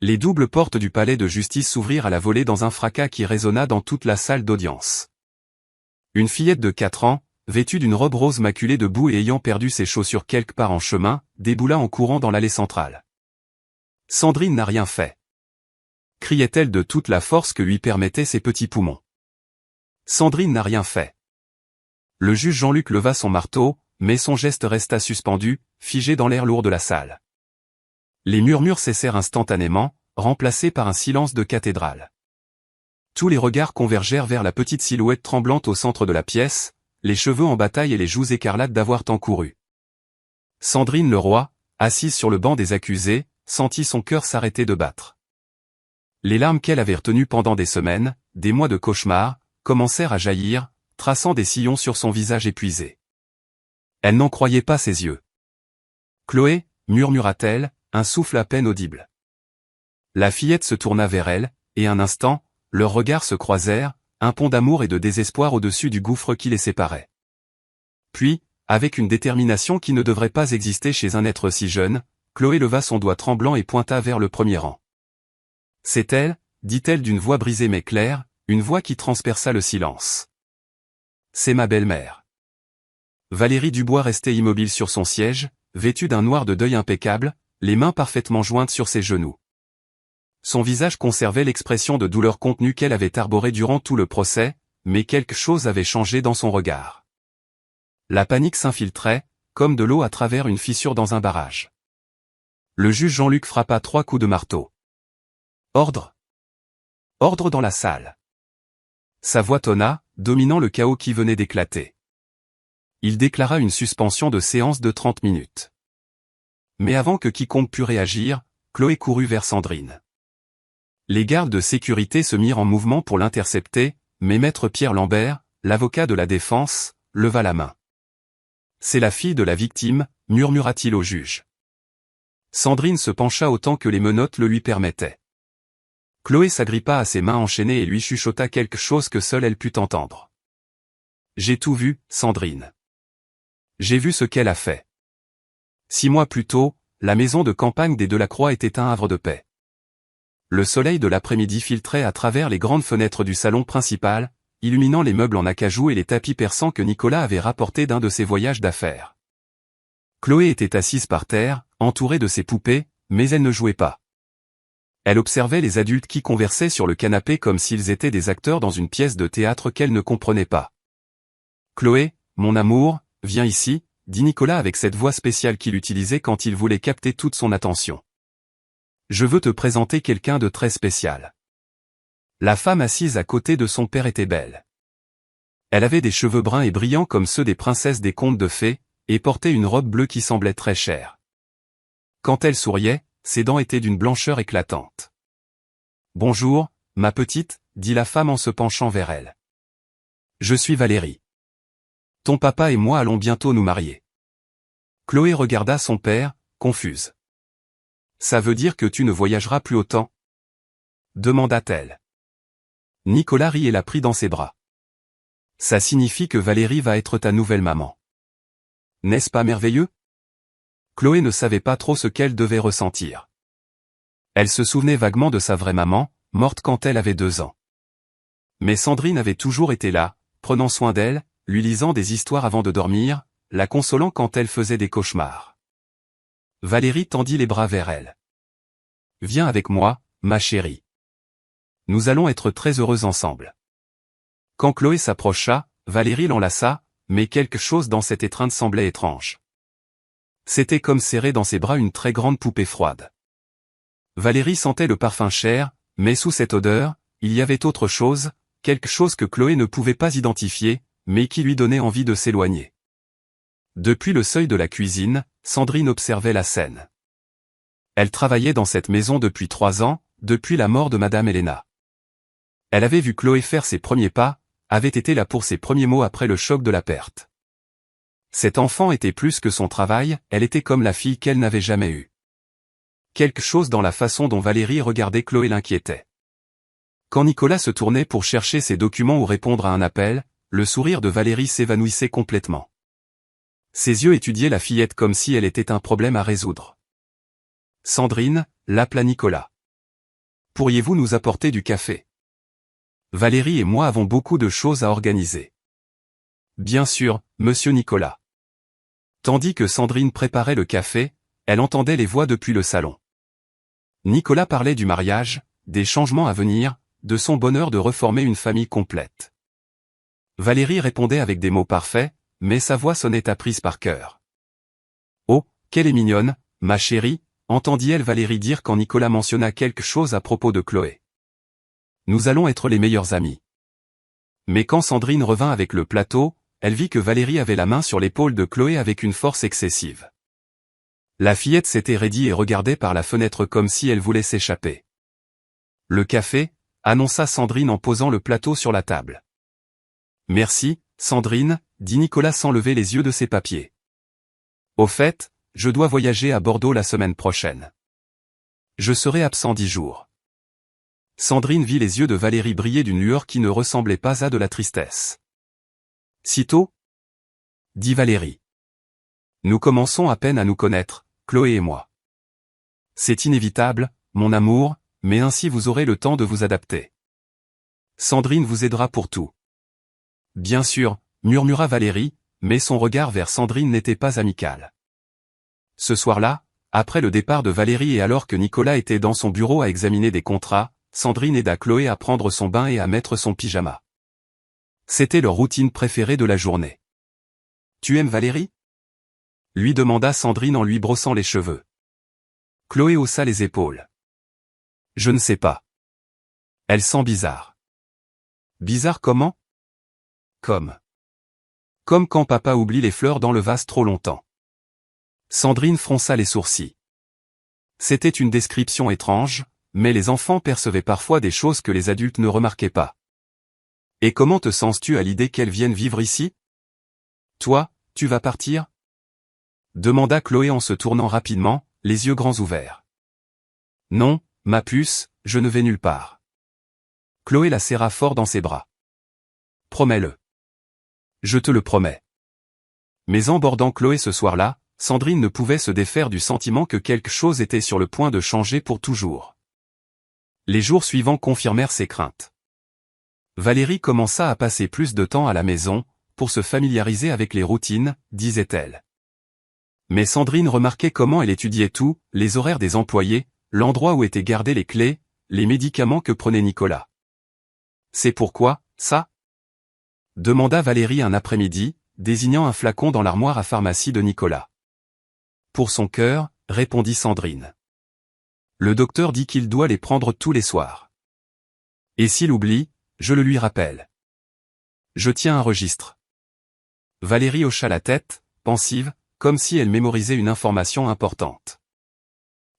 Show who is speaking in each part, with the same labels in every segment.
Speaker 1: Les doubles portes du palais de justice s'ouvrirent à la volée dans un fracas qui résonna dans toute la salle d'audience. Une fillette de 4 ans, vêtue d'une robe rose maculée de boue et ayant perdu ses chaussures quelque part en chemin, déboula en courant dans l'allée centrale. « Sandrine n'a rien fait !» criait-elle de toute la force que lui permettaient ses petits poumons. « Sandrine n'a rien fait !» Le juge Jean-Luc leva son marteau, mais son geste resta suspendu, figé dans l'air lourd de la salle. Les murmures cessèrent instantanément, remplacés par un silence de cathédrale. Tous les regards convergèrent vers la petite silhouette tremblante au centre de la pièce, les cheveux en bataille et les joues écarlates d'avoir tant couru. Sandrine Leroy, assise sur le banc des accusés, sentit son cœur s'arrêter de battre. Les larmes qu'elle avait retenues pendant des semaines, des mois de cauchemar, commencèrent à jaillir, traçant des sillons sur son visage épuisé. Elle n'en croyait pas ses yeux. « Chloé » murmura-t-elle, un souffle à peine audible. La fillette se tourna vers elle, et un instant, leurs regards se croisèrent, un pont d'amour et de désespoir au-dessus du gouffre qui les séparait. Puis, avec une détermination qui ne devrait pas exister chez un être si jeune, Chloé leva son doigt tremblant et pointa vers le premier rang. « C'est elle » dit-elle d'une voix brisée mais claire, une voix qui transperça le silence. « C'est ma belle-mère. » Valérie Dubois restait immobile sur son siège, vêtue d'un noir de deuil impeccable, les mains parfaitement jointes sur ses genoux. Son visage conservait l'expression de douleur contenue qu'elle avait arborée durant tout le procès, mais quelque chose avait changé dans son regard. La panique s'infiltrait, comme de l'eau à travers une fissure dans un barrage. Le juge Jean-Luc frappa 3 coups de marteau. « Ordre ! Ordre dans la salle !» Sa voix tonna, dominant le chaos qui venait d'éclater. Il déclara une suspension de séance de 30 minutes. Mais avant que quiconque pût réagir, Chloé courut vers Sandrine. Les gardes de sécurité se mirent en mouvement pour l'intercepter, mais maître Pierre Lambert, l'avocat de la défense, leva la main. « C'est la fille de la victime » murmura-t-il au juge. Sandrine se pencha autant que les menottes le lui permettaient. Chloé s'agrippa à ses mains enchaînées et lui chuchota quelque chose que seule elle put entendre. « J'ai tout vu, Sandrine. J'ai vu ce qu'elle a fait. 6 mois plus tôt, la maison de campagne des Delacroix était un havre de paix. Le soleil de l'après-midi filtrait à travers les grandes fenêtres du salon principal, illuminant les meubles en acajou et les tapis persans que Nicolas avait rapportés d'un de ses voyages d'affaires. Chloé était assise par terre, entourée de ses poupées, mais elle ne jouait pas. Elle observait les adultes qui conversaient sur le canapé comme s'ils étaient des acteurs dans une pièce de théâtre qu'elle ne comprenait pas. « Chloé, mon amour, viens ici », dit Nicolas avec cette voix spéciale qu'il utilisait quand il voulait capter toute son attention. « Je veux te présenter quelqu'un de très spécial. » La femme assise à côté de son père était belle. Elle avait des cheveux bruns et brillants comme ceux des princesses des contes de fées, et portait une robe bleue qui semblait très chère. Quand elle souriait, ses dents étaient d'une blancheur éclatante. « Bonjour, ma petite », dit la femme en se penchant vers elle. « Je suis Valérie. Ton papa et moi allons bientôt nous marier. » Chloé regarda son père, confuse. « Ça veut dire que tu ne voyageras plus autant ?» demanda-t-elle. Nicolas rit et la prit dans ses bras. « Ça signifie que Valérie va être ta nouvelle maman. N'est-ce pas merveilleux ?» Chloé ne savait pas trop ce qu'elle devait ressentir. Elle se souvenait vaguement de sa vraie maman, morte quand elle avait 2 ans. Mais Sandrine avait toujours été là, prenant soin d'elle, lui lisant des histoires avant de dormir, la consolant quand elle faisait des cauchemars. Valérie tendit les bras vers elle. « Viens avec moi, ma chérie. Nous allons être très heureux ensemble. » Quand Chloé s'approcha, Valérie l'enlaça, mais quelque chose dans cette étreinte semblait étrange. C'était comme serrer dans ses bras une très grande poupée froide. Valérie sentait le parfum cher, mais sous cette odeur, il y avait autre chose, quelque chose que Chloé ne pouvait pas identifier, mais qui lui donnait envie de s'éloigner. Depuis le seuil de la cuisine, Sandrine observait la scène. Elle travaillait dans cette maison depuis 3 ans, depuis la mort de Madame Helena. Elle avait vu Chloé faire ses premiers pas, avait été là pour ses premiers mots après le choc de la perte. Cet enfant était plus que son travail, elle était comme la fille qu'elle n'avait jamais eue. Quelque chose dans la façon dont Valérie regardait Chloé l'inquiétait. Quand Nicolas se tournait pour chercher ses documents ou répondre à un appel, le sourire de Valérie s'évanouissait complètement. Ses yeux étudiaient la fillette comme si elle était un problème à résoudre. Sandrine, l'appela Nicolas. Pourriez-vous nous apporter du café? Valérie et moi avons beaucoup de choses à organiser. Bien sûr, monsieur Nicolas. Tandis que Sandrine préparait le café, elle entendait les voix depuis le salon. Nicolas parlait du mariage, des changements à venir, de son bonheur de reformer une famille complète. Valérie répondait avec des mots parfaits, mais sa voix sonnait apprise par cœur. « Oh, qu'elle est mignonne, ma chérie », entendit-elle Valérie dire quand Nicolas mentionna quelque chose à propos de Chloé. « Nous allons être les meilleurs amis. » Mais quand Sandrine revint avec le plateau, elle vit que Valérie avait la main sur l'épaule de Chloé avec une force excessive. La fillette s'était raidie et regardait par la fenêtre comme si elle voulait s'échapper. « Le café », annonça Sandrine en posant le plateau sur la table. « Merci, Sandrine », dit Nicolas sans lever les yeux de ses papiers. « Au fait, je dois voyager à Bordeaux la semaine prochaine. Je serai absent 10 jours. » Sandrine vit les yeux de Valérie briller d'une lueur qui ne ressemblait pas à de la tristesse. « Si tôt ? » dit Valérie. « Nous commençons à peine à nous connaître, Chloé et moi. C'est inévitable, mon amour, mais ainsi vous aurez le temps de vous adapter. Sandrine vous aidera pour tout. » Bien sûr, murmura Valérie, mais son regard vers Sandrine n'était pas amical. Ce soir-là, après le départ de Valérie et alors que Nicolas était dans son bureau à examiner des contrats, Sandrine aida Chloé à prendre son bain et à mettre son pyjama. C'était leur routine préférée de la journée. « Tu aimes Valérie ?» lui demanda Sandrine en lui brossant les cheveux. Chloé haussa les épaules. « Je ne sais pas. Elle sent bizarre. » « Bizarre comment ? » Comme quand papa oublie les fleurs dans le vase trop longtemps. Sandrine fronça les sourcils. C'était une description étrange, mais les enfants percevaient parfois des choses que les adultes ne remarquaient pas. « Et comment te sens-tu à l'idée qu'elle vienne vivre ici ? Toi, tu vas partir ? » demanda Chloé en se tournant rapidement, les yeux grands ouverts. « Non, ma puce, je ne vais nulle part. » Chloé la serra fort dans ses bras. « Promets-le. »« Je te le promets. » Mais en bordant Chloé ce soir-là, Sandrine ne pouvait se défaire du sentiment que quelque chose était sur le point de changer pour toujours. Les jours suivants confirmèrent ses craintes. Valérie commença à passer plus de temps à la maison, pour se familiariser avec les routines, disait-elle. Mais Sandrine remarquait comment elle étudiait tout, les horaires des employés, l'endroit où étaient gardées les clés, les médicaments que prenait Nicolas. « C'est pourquoi, ça ? » demanda Valérie un après-midi, désignant un flacon dans l'armoire à pharmacie de Nicolas. « Pour son cœur, » répondit Sandrine. « Le docteur dit qu'il doit les prendre tous les soirs. Et s'il oublie, je le lui rappelle. Je tiens un registre. » Valérie hocha la tête, pensive, comme si elle mémorisait une information importante.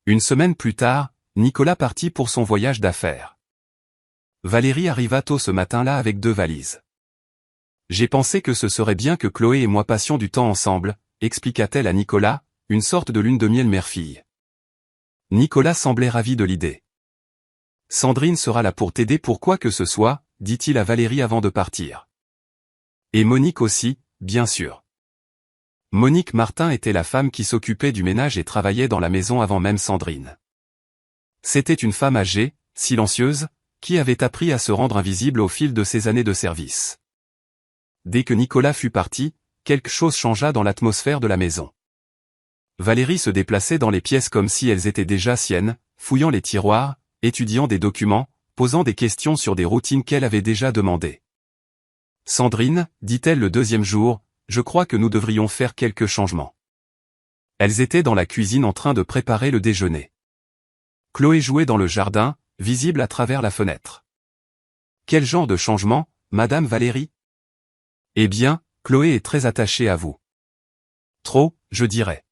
Speaker 1: Une semaine plus tard, Nicolas partit pour son voyage d'affaires. Valérie arriva tôt ce matin-là avec 2 valises. « J'ai pensé que ce serait bien que Chloé et moi passions du temps ensemble, » expliqua-t-elle à Nicolas, une sorte de lune de miel mère-fille. Nicolas semblait ravi de l'idée. « Sandrine sera là pour t'aider pour quoi que ce soit, » dit-il à Valérie avant de partir. « Et Monique aussi, bien sûr. » Monique Martin était la femme qui s'occupait du ménage et travaillait dans la maison avant même Sandrine. C'était une femme âgée, silencieuse, qui avait appris à se rendre invisible au fil de ses années de service. Dès que Nicolas fut parti, quelque chose changea dans l'atmosphère de la maison. Valérie se déplaçait dans les pièces comme si elles étaient déjà siennes, fouillant les tiroirs, étudiant des documents, posant des questions sur des routines qu'elle avait déjà demandées. « Sandrine, dit-elle le 2e jour, je crois que nous devrions faire quelques changements. » Elles étaient dans la cuisine en train de préparer le déjeuner. Chloé jouait dans le jardin, visible à travers la fenêtre. « Quel genre de changement, Madame Valérie ? » « Eh bien, Chloé est très attachée à vous. »« Trop, je dirais. »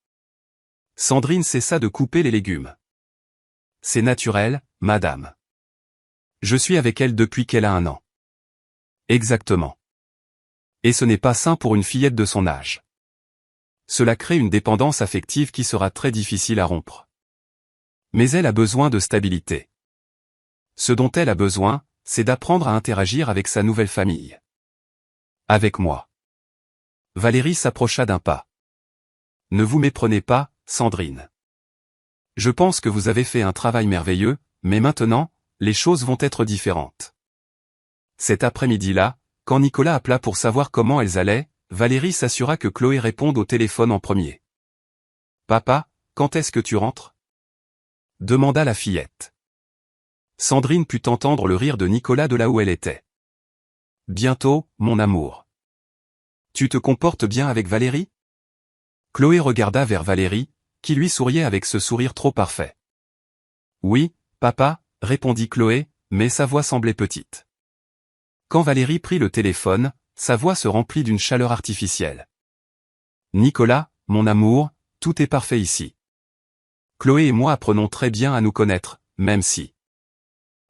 Speaker 1: Sandrine cessa de couper les légumes. « C'est naturel, madame. Je suis avec elle depuis qu'elle a 1 an. » « Exactement. Et ce n'est pas sain pour une fillette de son âge. Cela crée une dépendance affective qui sera très difficile à rompre. Mais elle a besoin de stabilité. Ce dont elle a besoin, c'est d'apprendre à interagir avec sa nouvelle famille. Avec moi. » Valérie s'approcha d'un pas. « Ne vous méprenez pas, Sandrine. Je pense que vous avez fait un travail merveilleux, mais maintenant, les choses vont être différentes. Cet après-midi-là, quand Nicolas appela pour savoir comment elles allaient, Valérie s'assura que Chloé réponde au téléphone en premier. « Papa, quand est-ce que tu rentres ?» demanda la fillette. Sandrine put entendre le rire de Nicolas de là où elle était. « Bientôt, mon amour. Tu te comportes bien avec Valérie ?» Chloé regarda vers Valérie, qui lui souriait avec ce sourire trop parfait. « Oui, papa, » répondit Chloé, mais sa voix semblait petite. Quand Valérie prit le téléphone, sa voix se remplit d'une chaleur artificielle. « Nicolas, mon amour, tout est parfait ici. Chloé et moi apprenons très bien à nous connaître, même si... »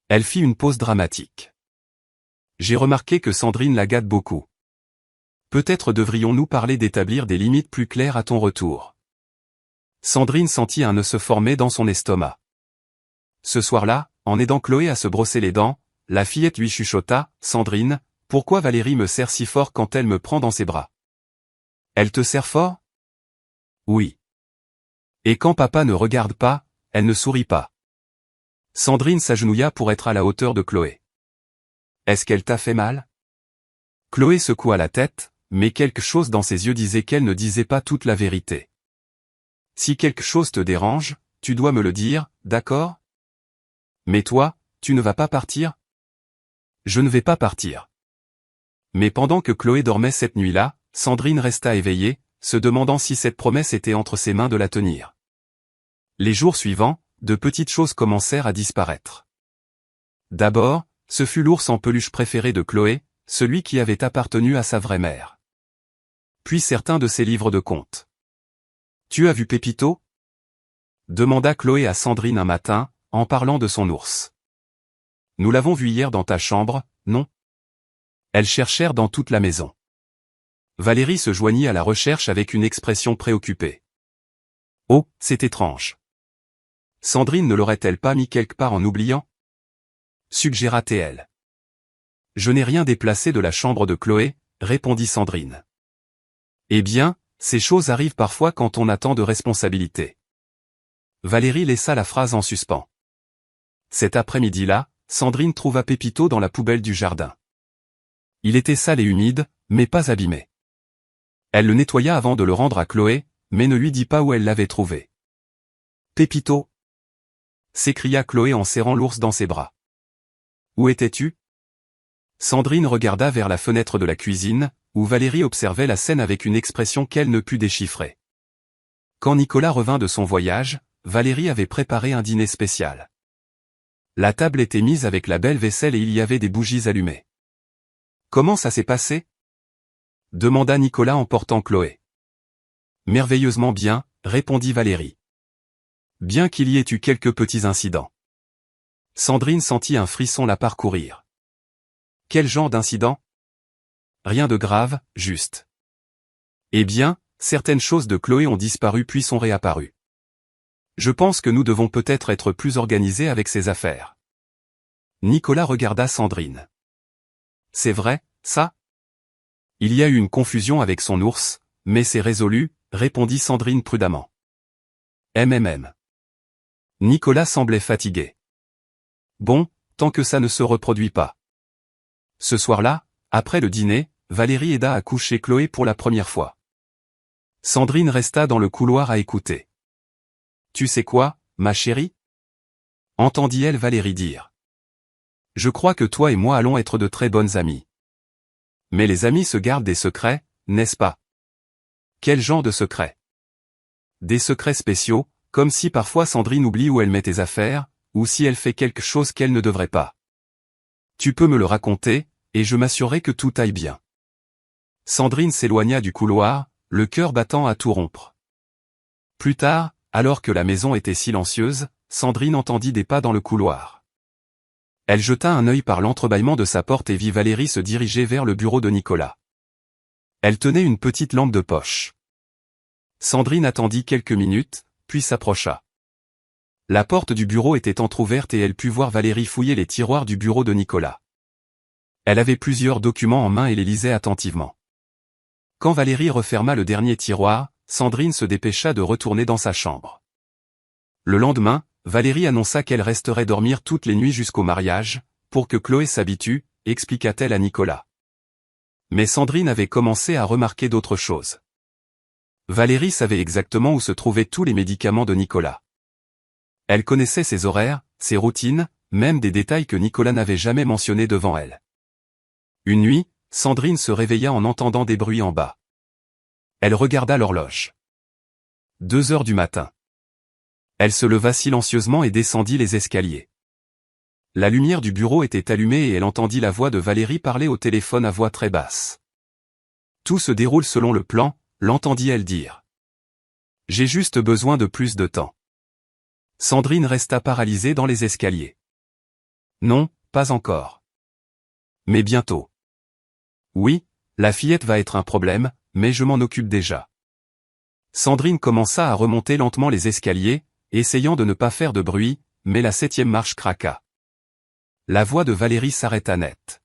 Speaker 1: Elle fit une pause dramatique. « J'ai remarqué que Sandrine la gâte beaucoup. Peut-être devrions-nous parler d'établir des limites plus claires à ton retour. » Sandrine sentit un nœud se former dans son estomac. Ce soir-là, en aidant Chloé à se brosser les dents, la fillette lui chuchota, « Sandrine, pourquoi Valérie me serre si fort quand elle me prend dans ses bras? Elle te serre fort? » Oui. Et quand papa ne regarde pas, elle ne sourit pas. Sandrine s'agenouilla pour être à la hauteur de Chloé. Est-ce qu'elle t'a fait mal? Chloé secoua la tête, mais quelque chose dans ses yeux disait qu'elle ne disait pas toute la vérité. Si quelque chose te dérange, tu dois me le dire, d'accord? Mais toi, tu ne vas pas partir? Je ne vais pas partir. Mais pendant que Chloé dormait cette nuit-là, Sandrine resta éveillée, se demandant si cette promesse était entre ses mains de la tenir. Les jours suivants, de petites choses commencèrent à disparaître. D'abord, ce fut l'ours en peluche préféré de Chloé, celui qui avait appartenu à sa vraie mère. Puis certains de ses livres de contes. « Tu as vu Pépito ?» demanda Chloé à Sandrine un matin, en parlant de son ours. « Nous l'avons vu hier dans ta chambre, non ?» Elles cherchèrent dans toute la maison. Valérie se joignit à la recherche avec une expression préoccupée. « Oh, c'est étrange. Sandrine ne l'aurait-elle pas mis quelque part en oubliant ?» suggéra-t-elle. « Je n'ai rien déplacé de la chambre de Chloé, » répondit Sandrine. « Eh bien, ces choses arrivent parfois quand on a tant de responsabilités. » Valérie laissa la phrase en suspens. Cet après-midi-là, Sandrine trouva Pépito dans la poubelle du jardin. Il était sale et humide, mais pas abîmé. Elle le nettoya avant de le rendre à Chloé, mais ne lui dit pas où elle l'avait trouvé. « Pépito !» s'écria Chloé en serrant l'ours dans ses bras. « Où étais-tu » Sandrine regarda vers la fenêtre de la cuisine, où Valérie observait la scène avec une expression qu'elle ne put déchiffrer. Quand Nicolas revint de son voyage, Valérie avait préparé un dîner spécial. La table était mise avec la belle vaisselle et il y avait des bougies allumées. « Comment ça s'est passé » demanda Nicolas en portant Chloé. « Merveilleusement bien, » répondit Valérie. Bien qu'il y ait eu quelques petits incidents. Sandrine sentit un frisson la parcourir. Quel genre d'incident? Rien de grave, juste. Eh bien, certaines choses de Chloé ont disparu puis sont réapparues. Je pense que nous devons peut-être être plus organisés avec ces affaires. Nicolas regarda Sandrine. C'est vrai, ça? Il y a eu une confusion avec son ours, mais c'est résolu, répondit Sandrine prudemment. Nicolas semblait fatigué. Bon, tant que ça ne se reproduit pas. Ce soir-là, après le dîner, Valérie aida à coucher Chloé pour la première fois. Sandrine resta dans le couloir à écouter. « Tu sais quoi, ma chérie ?» entendit-elle Valérie dire. « Je crois que toi et moi allons être de très bonnes amies. Mais les amis se gardent des secrets, n'est-ce pas? Quel genre de secrets? Des secrets spéciaux, comme si parfois Sandrine oublie où elle met tes affaires, ou si elle fait quelque chose qu'elle ne devrait pas. Tu peux me le raconter, et je m'assurerai que tout aille bien. » Sandrine s'éloigna du couloir, le cœur battant à tout rompre. Plus tard, alors que la maison était silencieuse, Sandrine entendit des pas dans le couloir. Elle jeta un œil par l'entrebâillement de sa porte et vit Valérie se diriger vers le bureau de Nicolas. Elle tenait une petite lampe de poche. Sandrine attendit quelques minutes, puis s'approcha. La porte du bureau était entr'ouverte et elle put voir Valérie fouiller les tiroirs du bureau de Nicolas. Elle avait plusieurs documents en main et les lisait attentivement. Quand Valérie referma le dernier tiroir, Sandrine se dépêcha de retourner dans sa chambre. Le lendemain, Valérie annonça qu'elle resterait dormir toutes les nuits jusqu'au mariage, pour que Chloé s'habitue, expliqua-t-elle à Nicolas. Mais Sandrine avait commencé à remarquer d'autres choses. Valérie savait exactement où se trouvaient tous les médicaments de Nicolas. Elle connaissait ses horaires, ses routines, même des détails que Nicolas n'avait jamais mentionnés devant elle. Une nuit, Sandrine se réveilla en entendant des bruits en bas. Elle regarda l'horloge. 2 heures du matin. Elle se leva silencieusement et descendit les escaliers. La lumière du bureau était allumée et elle entendit la voix de Valérie parler au téléphone à voix très basse. « Tout se déroule selon le plan », l'entendit-elle dire. « J'ai juste besoin de plus de temps. » Sandrine resta paralysée dans les escaliers. « Non, pas encore. Mais bientôt. »« Oui, la fillette va être un problème, mais je m'en occupe déjà. » Sandrine commença à remonter lentement les escaliers, essayant de ne pas faire de bruit, mais la 7e marche craqua. La voix de Valérie s'arrêta net.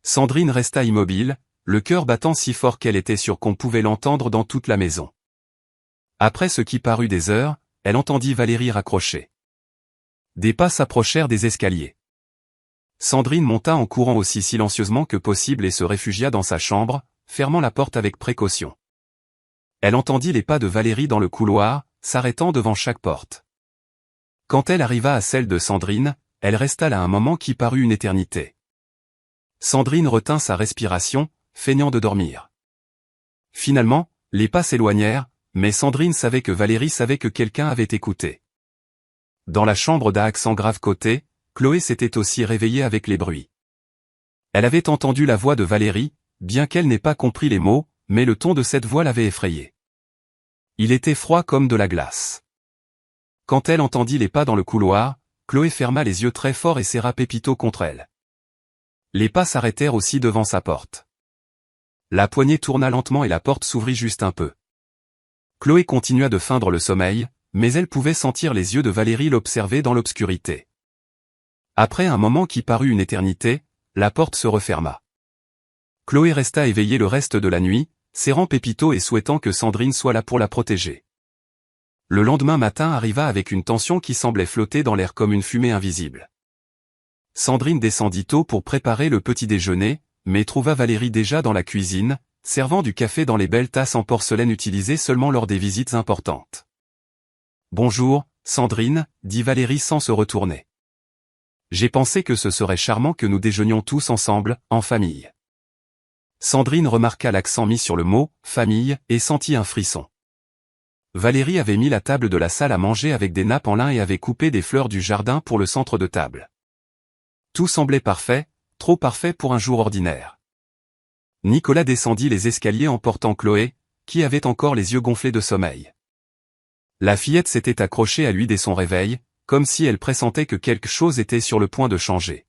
Speaker 1: Sandrine resta immobile, le cœur battant si fort qu'elle était sûre qu'on pouvait l'entendre dans toute la maison. Après ce qui parut des heures, elle entendit Valérie raccrocher. Des pas s'approchèrent des escaliers. Sandrine monta en courant aussi silencieusement que possible et se réfugia dans sa chambre, fermant la porte avec précaution. Elle entendit les pas de Valérie dans le couloir, s'arrêtant devant chaque porte. Quand elle arriva à celle de Sandrine, elle resta là un moment qui parut une éternité. Sandrine retint sa respiration, feignant de dormir. Finalement, les pas s'éloignèrent, mais Sandrine savait que Valérie savait que quelqu'un avait écouté. Dans la chambre d'à accent grave côté, Chloé s'était aussi réveillée avec les bruits. Elle avait entendu la voix de Valérie, bien qu'elle n'ait pas compris les mots, mais le ton de cette voix l'avait effrayée. Il était froid comme de la glace. Quand elle entendit les pas dans le couloir, Chloé ferma les yeux très fort et serra Pépito contre elle. Les pas s'arrêtèrent aussi devant sa porte. La poignée tourna lentement et la porte s'ouvrit juste un peu. Chloé continua de feindre le sommeil, mais elle pouvait sentir les yeux de Valérie l'observer dans l'obscurité. Après un moment qui parut une éternité, la porte se referma. Chloé resta éveillée le reste de la nuit, serrant Pépito et souhaitant que Sandrine soit là pour la protéger. Le lendemain matin arriva avec une tension qui semblait flotter dans l'air comme une fumée invisible. Sandrine descendit tôt pour préparer le petit déjeuner, mais trouva Valérie déjà dans la cuisine, servant du café dans les belles tasses en porcelaine utilisées seulement lors des visites importantes. « Bonjour, Sandrine, » dit Valérie sans se retourner. « J'ai pensé que ce serait charmant que nous déjeunions tous ensemble, en famille. » Sandrine remarqua l'accent mis sur le mot « famille » et sentit un frisson. Valérie avait mis la table de la salle à manger avec des nappes en lin et avait coupé des fleurs du jardin pour le centre de table. Tout semblait parfait, trop parfait pour un jour ordinaire. Nicolas descendit les escaliers en portant Chloé, qui avait encore les yeux gonflés de sommeil. La fillette s'était accrochée à lui dès son réveil, comme si elle pressentait que quelque chose était sur le point de changer.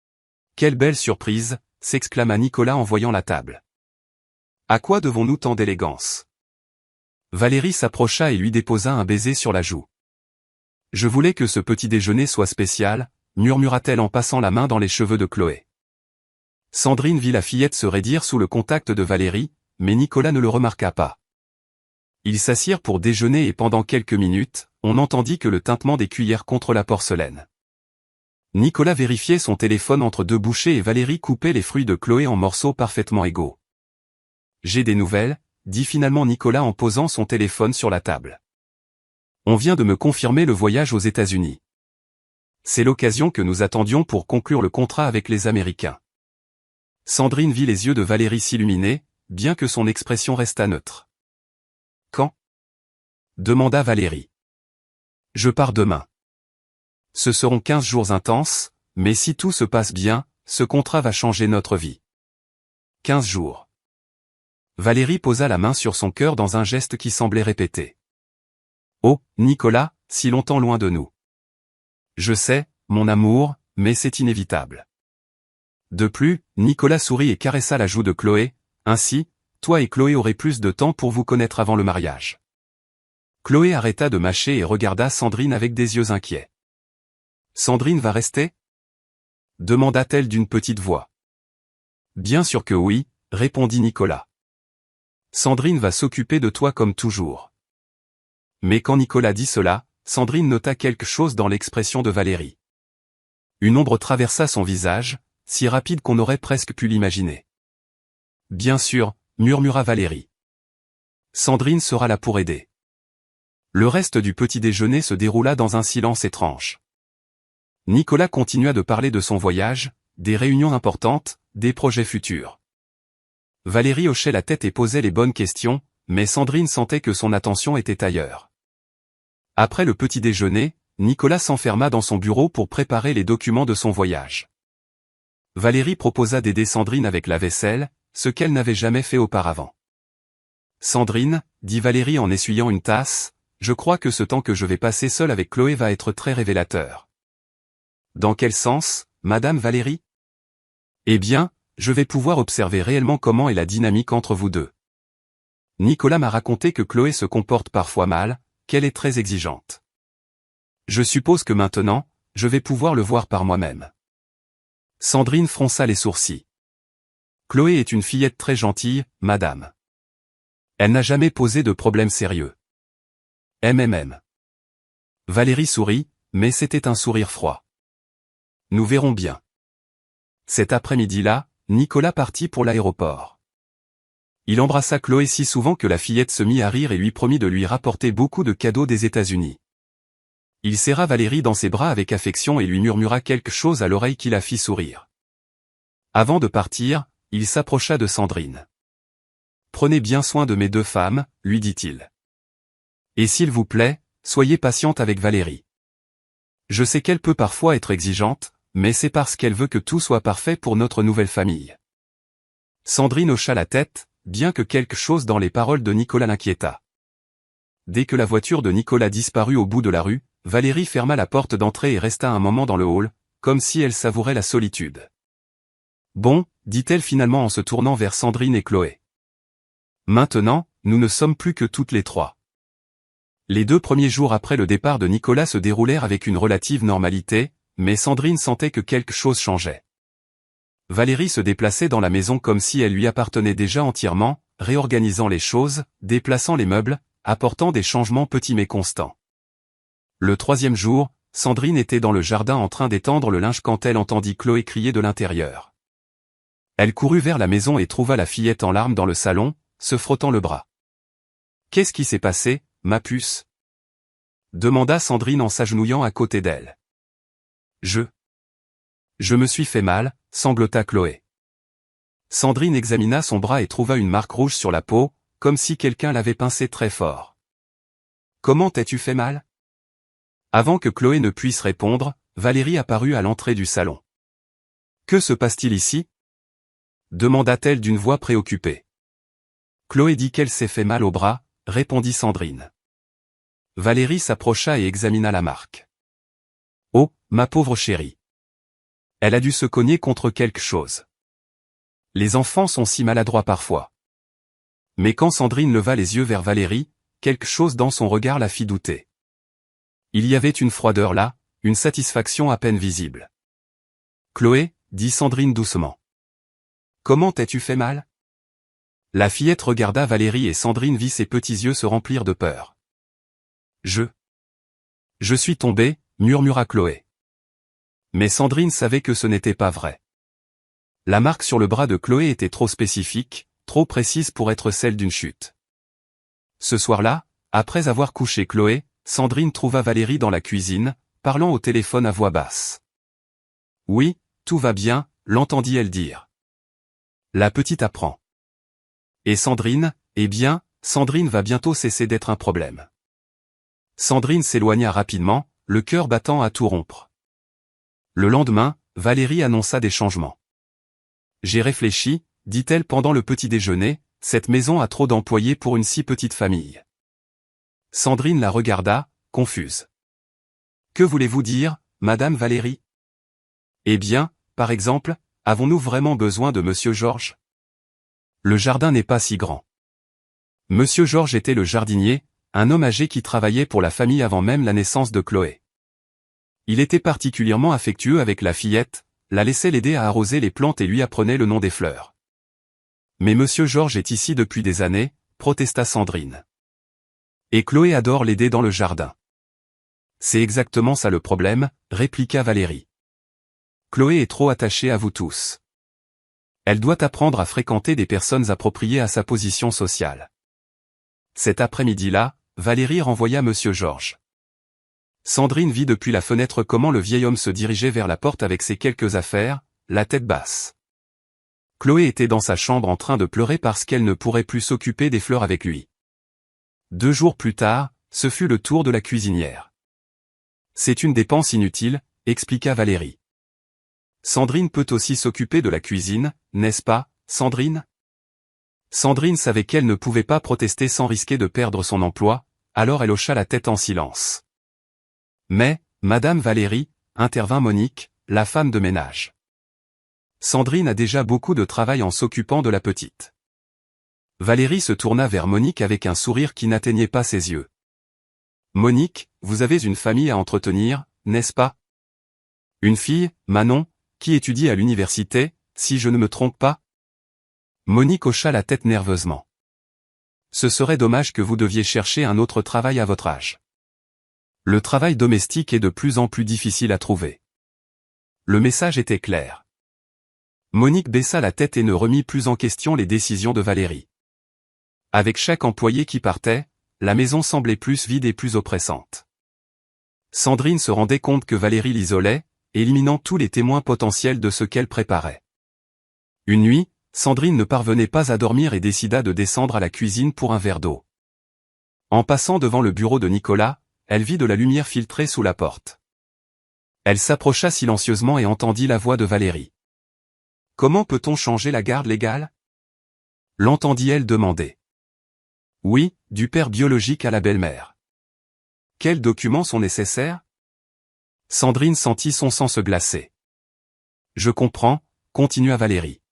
Speaker 1: « Quelle belle surprise !» s'exclama Nicolas en voyant la table. « À quoi devons-nous tant d'élégance ?» Valérie s'approcha et lui déposa un baiser sur la joue. « Je voulais que ce petit déjeuner soit spécial », murmura-t-elle en passant la main dans les cheveux de Chloé. Sandrine vit la fillette se raidir sous le contact de Valérie, mais Nicolas ne le remarqua pas. Ils s'assirent pour déjeuner et pendant quelques minutes, on entendit que le tintement des cuillères contre la porcelaine. Nicolas vérifiait son téléphone entre deux bouchées et Valérie coupait les fruits de Chloé en morceaux parfaitement égaux. « J'ai des nouvelles », dit finalement Nicolas en posant son téléphone sur la table. « On vient de me confirmer le voyage aux États-Unis. C'est l'occasion que nous attendions pour conclure le contrat avec les Américains. » Sandrine vit les yeux de Valérie s'illuminer, bien que son expression restât neutre. « Quand » demanda Valérie. « Je pars demain. Ce seront 15 jours intenses, mais si tout se passe bien, ce contrat va changer notre vie. 15 jours. » Valérie posa la main sur son cœur dans un geste qui semblait répéter. « Oh, Nicolas, si longtemps loin de nous. » « Je sais, mon amour, mais c'est inévitable. » De plus, Nicolas sourit et caressa la joue de Chloé, ainsi, toi et Chloé aurez plus de temps pour vous connaître avant le mariage. Chloé arrêta de mâcher et regarda Sandrine avec des yeux inquiets. « Sandrine va rester » demanda-t-elle d'une petite voix. « Bien sûr que oui, » répondit Nicolas. « Sandrine va s'occuper de toi comme toujours. » Mais quand Nicolas dit cela, Sandrine nota quelque chose dans l'expression de Valérie. Une ombre traversa son visage, si rapide qu'on aurait presque pu l'imaginer. Bien sûr, murmura Valérie. Sandrine sera là pour aider. Le reste du petit déjeuner se déroula dans un silence étrange. Nicolas continua de parler de son voyage, des réunions importantes, des projets futurs. Valérie hochait la tête et posait les bonnes questions, mais Sandrine sentait que son attention était ailleurs. Après le petit déjeuner, Nicolas s'enferma dans son bureau pour préparer les documents de son voyage. Valérie proposa d'aider Sandrine avec la vaisselle, ce qu'elle n'avait jamais fait auparavant. « Sandrine, dit Valérie en essuyant une tasse, je crois que ce temps que je vais passer seule avec Chloé va être très révélateur. » Dans quel sens, Madame Valérie? Eh bien, je vais pouvoir observer réellement comment est la dynamique entre vous deux. Nicolas m'a raconté que Chloé se comporte parfois mal, qu'elle est très exigeante. Je suppose que maintenant, je vais pouvoir le voir par moi-même. Sandrine fronça les sourcils. Chloé est une fillette très gentille, madame. Elle n'a jamais posé de problème sérieux. Valérie sourit, mais c'était un sourire froid. Nous verrons bien. Cet après-midi-là, Nicolas partit pour l'aéroport. Il embrassa Chloé si souvent que la fillette se mit à rire et lui promit de lui rapporter beaucoup de cadeaux des États-Unis. Il serra Valérie dans ses bras avec affection et lui murmura quelque chose à l'oreille qui la fit sourire. Avant de partir, il s'approcha de Sandrine. « Prenez bien soin de mes deux femmes, lui dit-il. Et s'il vous plaît, soyez patiente avec Valérie. Je sais qu'elle peut parfois être exigeante, mais c'est parce qu'elle veut que tout soit parfait pour notre nouvelle famille. » Sandrine hocha la tête, bien que quelque chose dans les paroles de Nicolas l'inquiéta. Dès que la voiture de Nicolas disparut au bout de la rue, Valérie ferma la porte d'entrée et resta un moment dans le hall, comme si elle savourait la solitude. « Bon, dit-elle finalement en se tournant vers Sandrine et Chloé. Maintenant, nous ne sommes plus que toutes les trois. Les 2 premiers jours après le départ de Nicolas se déroulèrent avec une relative normalité, mais Sandrine sentait que quelque chose changeait. Valérie se déplaçait dans la maison comme si elle lui appartenait déjà entièrement, réorganisant les choses, déplaçant les meubles, apportant des changements petits mais constants. Le 3e jour, Sandrine était dans le jardin en train d'étendre le linge quand elle entendit Chloé crier de l'intérieur. Elle courut vers la maison et trouva la fillette en larmes dans le salon, se frottant le bras. « Qu'est-ce qui s'est passé, ma puce ?» demanda Sandrine en s'agenouillant à côté d'elle. « Je me suis fait mal, sanglota Chloé. Sandrine examina son bras et trouva une marque rouge sur la peau, comme si quelqu'un l'avait pincé très fort. « Comment t'es-tu fait mal ?» Avant que Chloé ne puisse répondre, Valérie apparut à l'entrée du salon. « Que se passe-t-il ici ?» demanda-t-elle d'une voix préoccupée. Chloé dit qu'elle s'est fait mal au bras, répondit Sandrine. Valérie s'approcha et examina la marque. « Oh, ma pauvre chérie. Elle a dû se cogner contre quelque chose. Les enfants sont si maladroits parfois. » Mais quand Sandrine leva les yeux vers Valérie, quelque chose dans son regard la fit douter. Il y avait une froideur là, une satisfaction à peine visible. « Chloé, dit Sandrine doucement. Comment t'es-tu fait mal ?» La fillette regarda Valérie et Sandrine vit ses petits yeux se remplir de peur. « Je suis tombée, » murmura Chloé. Mais Sandrine savait que ce n'était pas vrai. La marque sur le bras de Chloé était trop spécifique, trop précise pour être celle d'une chute. Ce soir-là, après avoir couché Chloé, Sandrine trouva Valérie dans la cuisine, parlant au téléphone à voix basse. « Oui, tout va bien », l'entendit-elle dire. « La petite apprend. » Et Sandrine, eh bien, Sandrine va bientôt cesser d'être un problème. Sandrine s'éloigna rapidement, le cœur battant à tout rompre. Le lendemain, Valérie annonça des changements. « J'ai réfléchi, » dit-elle pendant le petit déjeuner, « cette maison a trop d'employés pour une si petite famille. » Sandrine la regarda, confuse. « Que voulez-vous dire, Madame Valérie ? Eh bien, par exemple, avons-nous vraiment besoin de Monsieur Georges ? Le jardin n'est pas si grand. » Monsieur Georges était le jardinier, un homme âgé qui travaillait pour la famille avant même la naissance de Chloé. Il était particulièrement affectueux avec la fillette, la laissait l'aider à arroser les plantes et lui apprenait le nom des fleurs. « Mais Monsieur Georges est ici depuis des années, » protesta Sandrine. « Et Chloé adore l'aider dans le jardin. » C'est exactement ça le problème, répliqua Valérie. Chloé est trop attachée à vous tous. Elle doit apprendre à fréquenter des personnes appropriées à sa position sociale. Cet après-midi-là, Valérie renvoya Monsieur Georges. Sandrine vit depuis la fenêtre comment le vieil homme se dirigeait vers la porte avec ses quelques affaires, la tête basse. Chloé était dans sa chambre en train de pleurer parce qu'elle ne pourrait plus s'occuper des fleurs avec lui. 2 jours plus tard, ce fut le tour de la cuisinière. C'est une dépense inutile, expliqua Valérie. Sandrine peut aussi s'occuper de la cuisine, n'est-ce pas, Sandrine? Sandrine savait qu'elle ne pouvait pas protester sans risquer de perdre son emploi, alors elle hocha la tête en silence. Mais, Madame Valérie, intervint Monique, la femme de ménage. Sandrine a déjà beaucoup de travail en s'occupant de la petite. Valérie se tourna vers Monique avec un sourire qui n'atteignait pas ses yeux. Monique, vous avez une famille à entretenir, n'est-ce pas? Une fille, Manon, qui étudie à l'université, si je ne me trompe pas? Monique hocha la tête nerveusement. Ce serait dommage que vous deviez chercher un autre travail à votre âge. Le travail domestique est de plus en plus difficile à trouver. Le message était clair. Monique baissa la tête et ne remit plus en question les décisions de Valérie. Avec chaque employé qui partait, la maison semblait plus vide et plus oppressante. Sandrine se rendait compte que Valérie l'isolait, éliminant tous les témoins potentiels de ce qu'elle préparait. Une nuit, Sandrine ne parvenait pas à dormir et décida de descendre à la cuisine pour un verre d'eau. En passant devant le bureau de Nicolas, elle vit de la lumière filtrée sous la porte. Elle s'approcha silencieusement et entendit la voix de Valérie. « Comment peut-on changer la garde légale » l'entendit-elle demander. « Oui, du père biologique à la belle-mère. » « Quels documents sont nécessaires » Sandrine sentit son sang se glacer. « Je comprends, » continua Valérie.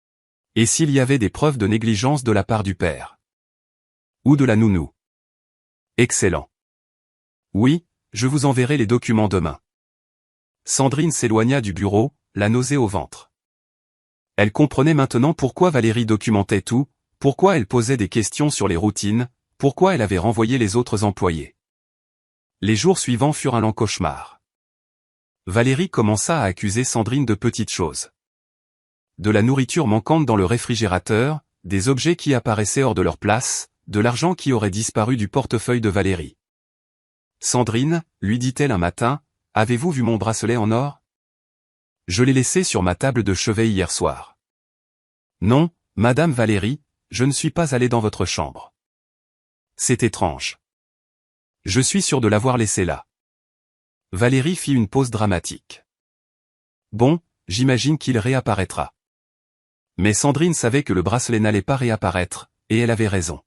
Speaker 1: « Et s'il y avait des preuves de négligence de la part du père ? Ou de la nounou ? Excellent. Oui, je vous enverrai les documents demain. » Sandrine s'éloigna du bureau, la nausée au ventre. Elle comprenait maintenant pourquoi Valérie documentait tout, pourquoi elle posait des questions sur les routines, pourquoi elle avait renvoyé les autres employés. Les jours suivants furent un lent cauchemar. Valérie commença à accuser Sandrine de petites choses. De la nourriture manquante dans le réfrigérateur, des objets qui apparaissaient hors de leur place, de l'argent qui aurait disparu du portefeuille de Valérie. « Sandrine, lui dit-elle un matin, avez-vous vu mon bracelet en or ? Je l'ai laissé sur ma table de chevet hier soir. » Non, Madame Valérie, je ne suis pas allé dans votre chambre. C'est étrange. Je suis sûr de l'avoir laissé là. Valérie fit une pause dramatique. Bon, j'imagine qu'il réapparaîtra. Mais Sandrine savait que le bracelet n'allait pas réapparaître, et elle avait raison.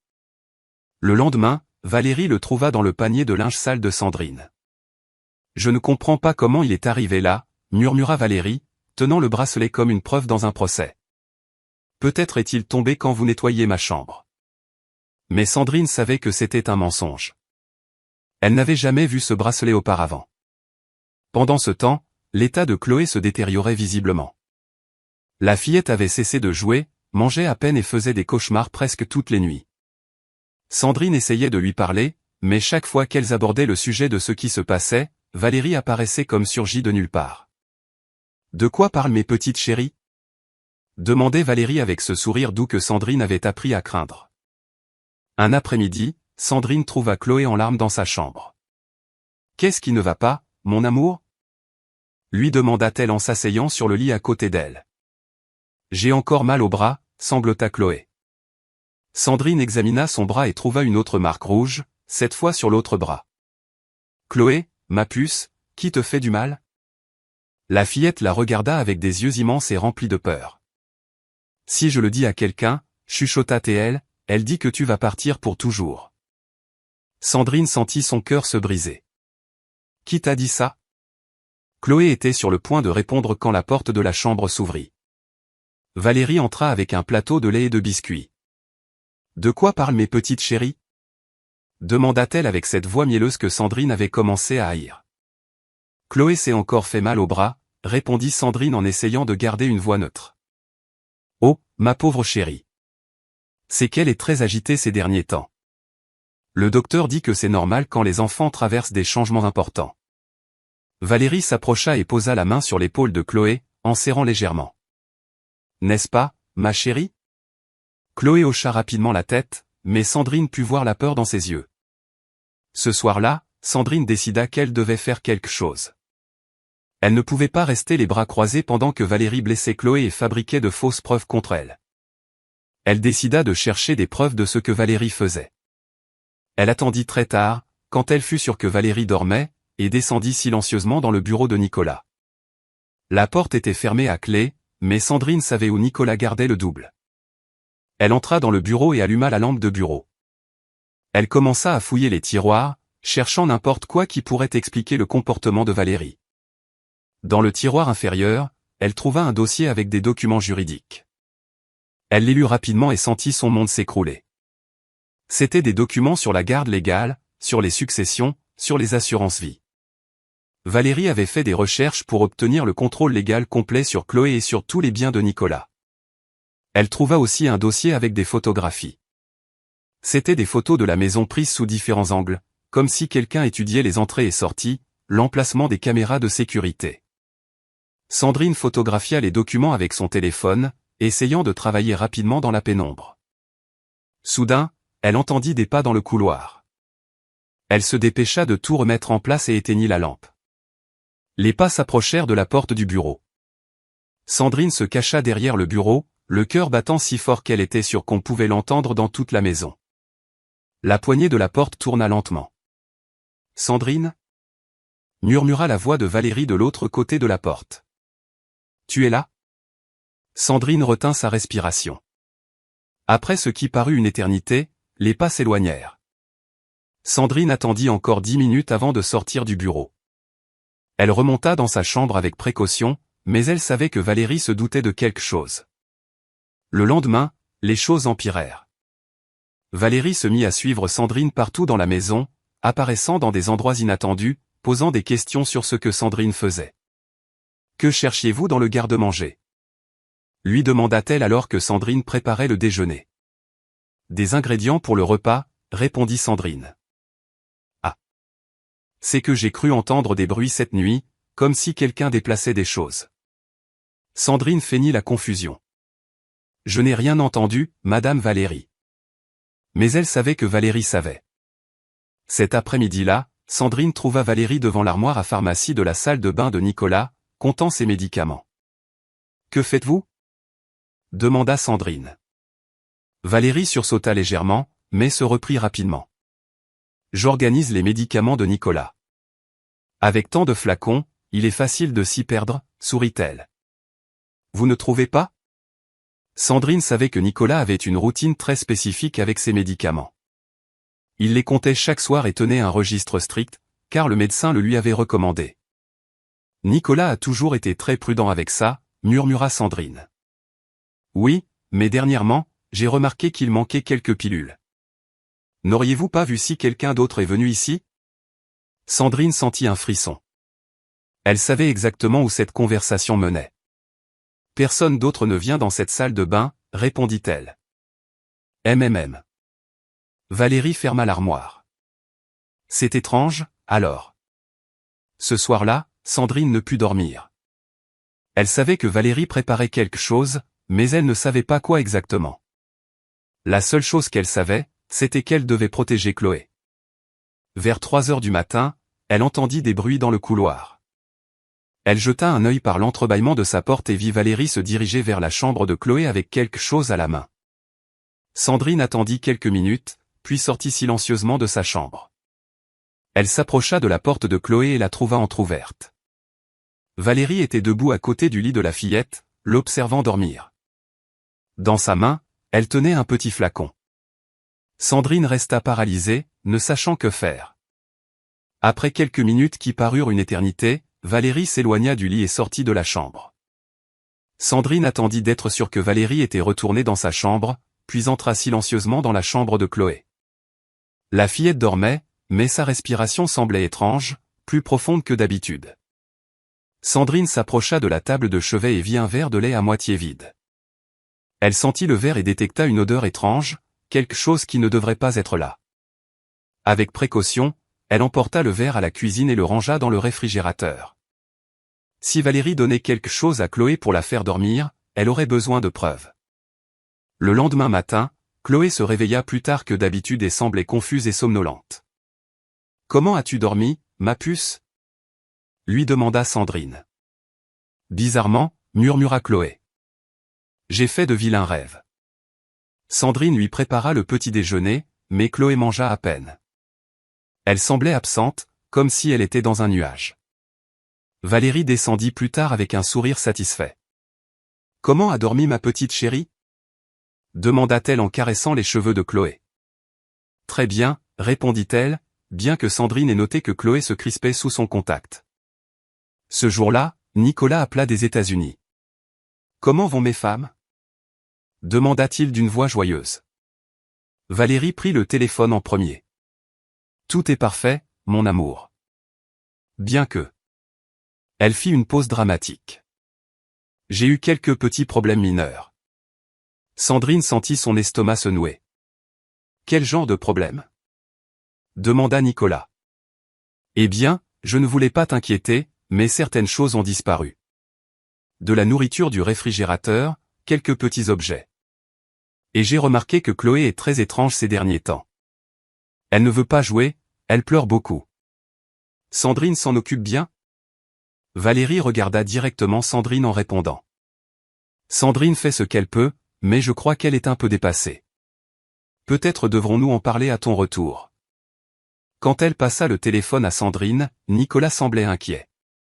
Speaker 1: Le lendemain, Valérie le trouva dans le panier de linge sale de Sandrine. « Je ne comprends pas comment il est arrivé là, » murmura Valérie, tenant le bracelet comme une preuve dans un procès. « Peut-être est-il tombé quand vous nettoyiez ma chambre. » Mais Sandrine savait que c'était un mensonge. Elle n'avait jamais vu ce bracelet auparavant. Pendant ce temps, l'état de Chloé se détériorait visiblement. La fillette avait cessé de jouer, mangeait à peine et faisait des cauchemars presque toutes les nuits. Sandrine essayait de lui parler, mais chaque fois qu'elles abordaient le sujet de ce qui se passait, Valérie apparaissait comme surgie de nulle part. « De quoi parlent mes petites chéries » demandait Valérie avec ce sourire doux que Sandrine avait appris à craindre. Un après-midi, Sandrine trouva Chloé en larmes dans sa chambre. « Qu'est-ce qui ne va pas, mon amour » lui demanda-t-elle en s'asseyant sur le lit à côté d'elle. « J'ai encore mal au bras, » sanglota Chloé. Sandrine examina son bras et trouva une autre marque rouge, cette fois sur l'autre bras. « Chloé, ma puce, qui te fait du mal ?» La fillette la regarda avec des yeux immenses et remplis de peur. « Si je le dis à quelqu'un, » chuchota-t-elle, elle dit que tu vas partir pour toujours. Sandrine sentit son cœur se briser. « Qui t'a dit ça ?» Chloé était sur le point de répondre quand la porte de la chambre s'ouvrit. Valérie entra avec un plateau de lait et de biscuits. « De quoi parlent mes petites chéries » demanda-t-elle avec cette voix mielleuse que Sandrine avait commencé à haïr. « Chloé s'est encore fait mal au bras » répondit Sandrine en essayant de garder une voix neutre. « Oh, ma pauvre chérie. C'est qu'elle est très agitée ces derniers temps. Le docteur dit que c'est normal quand les enfants traversent des changements importants. Valérie s'approcha et posa la main sur l'épaule de Chloé, en serrant légèrement. « N'est-ce pas, ma chérie ?» Chloé hocha rapidement la tête, mais Sandrine put voir la peur dans ses yeux. Ce soir-là, Sandrine décida qu'elle devait faire quelque chose. Elle ne pouvait pas rester les bras croisés pendant que Valérie blessait Chloé et fabriquait de fausses preuves contre elle. Elle décida de chercher des preuves de ce que Valérie faisait. Elle attendit très tard, quand elle fut sûre que Valérie dormait, et descendit silencieusement dans le bureau de Nicolas. La porte était fermée à clé, mais Sandrine savait où Nicolas gardait le double. Elle entra dans le bureau et alluma la lampe de bureau. Elle commença à fouiller les tiroirs, cherchant n'importe quoi qui pourrait expliquer le comportement de Valérie. Dans le tiroir inférieur, elle trouva un dossier avec des documents juridiques. Elle les lut rapidement et sentit son monde s'écrouler. C'étaient des documents sur la garde légale, sur les successions, sur les assurances-vie. Valérie avait fait des recherches pour obtenir le contrôle légal complet sur Chloé et sur tous les biens de Nicolas. Elle trouva aussi un dossier avec des photographies. C'étaient des photos de la maison prises sous différents angles, comme si quelqu'un étudiait les entrées et sorties, l'emplacement des caméras de sécurité. Sandrine photographia les documents avec son téléphone, essayant de travailler rapidement dans la pénombre. Soudain, elle entendit des pas dans le couloir. Elle se dépêcha de tout remettre en place et éteignit la lampe. Les pas s'approchèrent de la porte du bureau. Sandrine se cacha derrière le bureau, le cœur battant si fort qu'elle était sûre qu'on pouvait l'entendre dans toute la maison. La poignée de la porte tourna lentement. « Sandrine ?» murmura la voix de Valérie de l'autre côté de la porte. « Tu es là ?» Sandrine retint sa respiration. Après ce qui parut une éternité, les pas s'éloignèrent. Sandrine attendit encore 10 minutes avant de sortir du bureau. Elle remonta dans sa chambre avec précaution, mais elle savait que Valérie se doutait de quelque chose. Le lendemain, les choses empirèrent. Valérie se mit à suivre Sandrine partout dans la maison, apparaissant dans des endroits inattendus, posant des questions sur ce que Sandrine faisait. « Que cherchiez-vous dans le garde-manger » lui demanda-t-elle alors que Sandrine préparait le déjeuner. « Des ingrédients pour le repas » répondit Sandrine. « Ah. C'est que j'ai cru entendre des bruits cette nuit, comme si quelqu'un déplaçait des choses. » Sandrine feignit la confusion. « Je n'ai rien entendu, Madame Valérie. » Mais elle savait que Valérie savait. Cet après-midi-là, Sandrine trouva Valérie devant l'armoire à pharmacie de la salle de bain de Nicolas, comptant ses médicaments. « Que faites-vous » demanda Sandrine. Valérie sursauta légèrement, mais se reprit rapidement. « J'organise les médicaments de Nicolas. » Avec tant de flacons, il est facile de s'y perdre, sourit-elle. « Vous ne trouvez pas ?» Sandrine savait que Nicolas avait une routine très spécifique avec ses médicaments. Il les comptait chaque soir et tenait un registre strict, car le médecin le lui avait recommandé. « Nicolas a toujours été très prudent avec ça, » murmura Sandrine. « Oui, mais dernièrement, j'ai remarqué qu'il manquait quelques pilules. N'auriez-vous pas vu si quelqu'un d'autre est venu ici ?» Sandrine sentit un frisson. Elle savait exactement où cette conversation menait. « Personne d'autre ne vient dans cette salle de bain, » répondit-elle. « Valérie ferma l'armoire. « C'est étrange, alors. » Ce soir-là, Sandrine ne put dormir. Elle savait que Valérie préparait quelque chose, mais elle ne savait pas quoi exactement. La seule chose qu'elle savait, c'était qu'elle devait protéger Chloé. Vers 3 heures du matin, elle entendit des bruits dans le couloir. Elle jeta un œil par l'entrebâillement de sa porte et vit Valérie se diriger vers la chambre de Chloé avec quelque chose à la main. Sandrine attendit quelques minutes, puis sortit silencieusement de sa chambre. Elle s'approcha de la porte de Chloé et la trouva entr'ouverte. Valérie était debout à côté du lit de la fillette, l'observant dormir. Dans sa main, elle tenait un petit flacon. Sandrine resta paralysée, ne sachant que faire. Après quelques minutes qui parurent une éternité, Valérie s'éloigna du lit et sortit de la chambre. Sandrine attendit d'être sûre que Valérie était retournée dans sa chambre, puis entra silencieusement dans la chambre de Chloé. La fillette dormait, mais sa respiration semblait étrange, plus profonde que d'habitude. Sandrine s'approcha de la table de chevet et vit un verre de lait à moitié vide. Elle sentit le verre et détecta une odeur étrange, quelque chose qui ne devrait pas être là. Avec précaution, elle emporta le verre à la cuisine et le rangea dans le réfrigérateur. Si Valérie donnait quelque chose à Chloé pour la faire dormir, elle aurait besoin de preuves. Le lendemain matin, Chloé se réveilla plus tard que d'habitude et semblait confuse et somnolente. « Comment as-tu dormi, ma puce ?» lui demanda Sandrine. « Bizarrement, » murmura Chloé. « J'ai fait de vilains rêves. » Sandrine lui prépara le petit déjeuner, mais Chloé mangea à peine. Elle semblait absente, comme si elle était dans un nuage. Valérie descendit plus tard avec un sourire satisfait. « Comment a dormi ma petite chérie ?» demanda-t-elle en caressant les cheveux de Chloé. « Très bien, » répondit-elle, bien que Sandrine ait noté que Chloé se crispait sous son contact. Ce jour-là, Nicolas appela des États-Unis. « Comment vont mes femmes ?» demanda-t-il d'une voix joyeuse. Valérie prit le téléphone en premier. « Tout est parfait, mon amour. » Bien que... Elle fit une pause dramatique. « J'ai eu quelques petits problèmes mineurs. » Sandrine sentit son estomac se nouer. « Quel genre de problème ?» demanda Nicolas. « Eh bien, je ne voulais pas t'inquiéter, mais certaines choses ont disparu. De la nourriture du réfrigérateur, quelques petits objets. Et j'ai remarqué que Chloé est très étrange ces derniers temps. Elle ne veut pas jouer, elle pleure beaucoup. Sandrine s'en occupe bien ?» Valérie regarda directement Sandrine en répondant. « Sandrine fait ce qu'elle peut, mais je crois qu'elle est un peu dépassée. Peut-être devrons-nous en parler à ton retour. » Quand elle passa le téléphone à Sandrine, Nicolas semblait inquiet.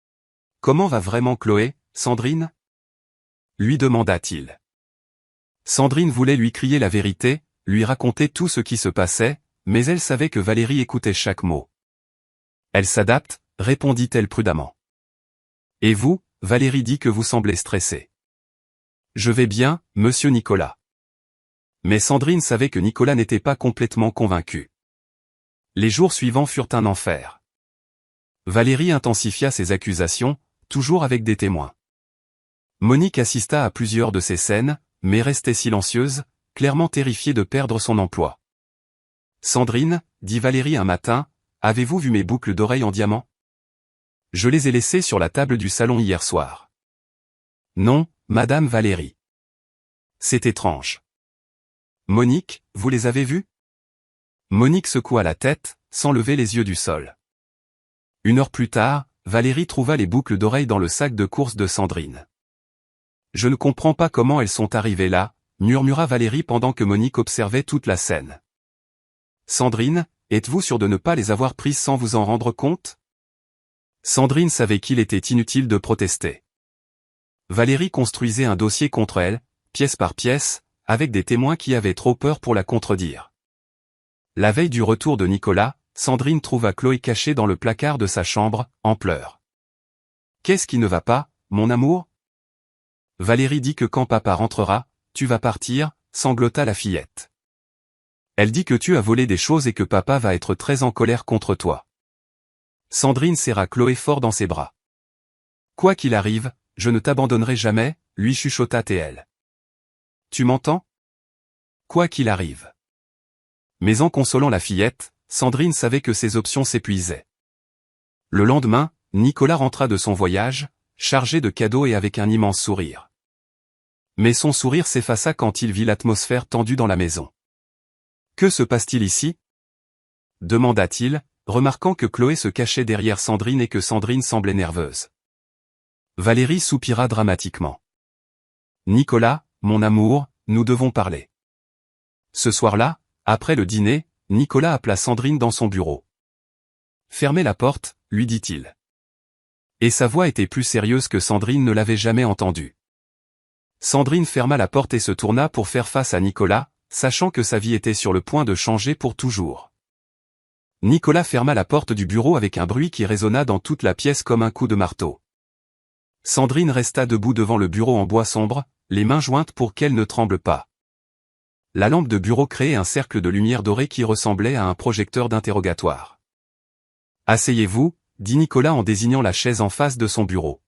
Speaker 1: « Comment va vraiment Chloé, Sandrine ?» lui demanda-t-il. Sandrine voulait lui crier la vérité, lui raconter tout ce qui se passait, mais elle savait que Valérie écoutait chaque mot. « Elle s'adapte, » répondit-elle prudemment. « Et vous, Valérie dit que vous semblez stressé. »« Je vais bien, monsieur Nicolas. » Mais Sandrine savait que Nicolas n'était pas complètement convaincu. Les jours suivants furent un enfer. Valérie intensifia ses accusations, toujours avec des témoins. Monique assista à plusieurs de ces scènes, mais restait silencieuse, clairement terrifiée de perdre son emploi. « Sandrine, » dit Valérie un matin, « avez-vous vu mes boucles d'oreilles en diamant ? Je les ai laissées sur la table du salon hier soir. »« Non, Madame Valérie. »« C'est étrange. »« Monique, vous les avez vues ?» Monique secoua la tête, sans lever les yeux du sol. 1 heure plus tard, Valérie trouva les boucles d'oreilles dans le sac de course de Sandrine. « Je ne comprends pas comment elles sont arrivées là, » murmura Valérie pendant que Monique observait toute la scène. « Sandrine, êtes-vous sûre de ne pas les avoir prises sans vous en rendre compte ?» Sandrine savait qu'il était inutile de protester. Valérie construisait un dossier contre elle, pièce par pièce, avec des témoins qui avaient trop peur pour la contredire. La veille du retour de Nicolas, Sandrine trouva Chloé cachée dans le placard de sa chambre, en pleurs. « Qu'est-ce qui ne va pas, mon amour ?» Valérie dit que quand papa rentrera, tu vas partir, sanglota la fillette. Elle dit que tu as volé des choses et que papa va être très en colère contre toi. Sandrine serra Chloé fort dans ses bras. « Quoi qu'il arrive, je ne t'abandonnerai jamais, » lui chuchota-t-elle. « Tu m'entends ? Quoi qu'il arrive. » Mais en consolant la fillette, Sandrine savait que ses options s'épuisaient. Le lendemain, Nicolas rentra de son voyage, chargé de cadeaux et avec un immense sourire. Mais son sourire s'effaça quand il vit l'atmosphère tendue dans la maison. « Que se passe-t-il ici ?» demanda-t-il, remarquant que Chloé se cachait derrière Sandrine et que Sandrine semblait nerveuse. Valérie soupira dramatiquement. « Nicolas, mon amour, nous devons parler. » Ce soir-là, après le dîner, Nicolas appela Sandrine dans son bureau. « Fermez la porte, » lui dit-il. Et sa voix était plus sérieuse que Sandrine ne l'avait jamais entendue. Sandrine ferma la porte et se tourna pour faire face à Nicolas, sachant que sa vie était sur le point de changer pour toujours. Nicolas ferma la porte du bureau avec un bruit qui résonna dans toute la pièce comme un coup de marteau. Sandrine resta debout devant le bureau en bois sombre, les mains jointes pour qu'elle ne tremble pas. La lampe de bureau créait un cercle de lumière dorée qui ressemblait à un projecteur d'interrogatoire. « Asseyez-vous » dit Nicolas en désignant la chaise en face de son bureau.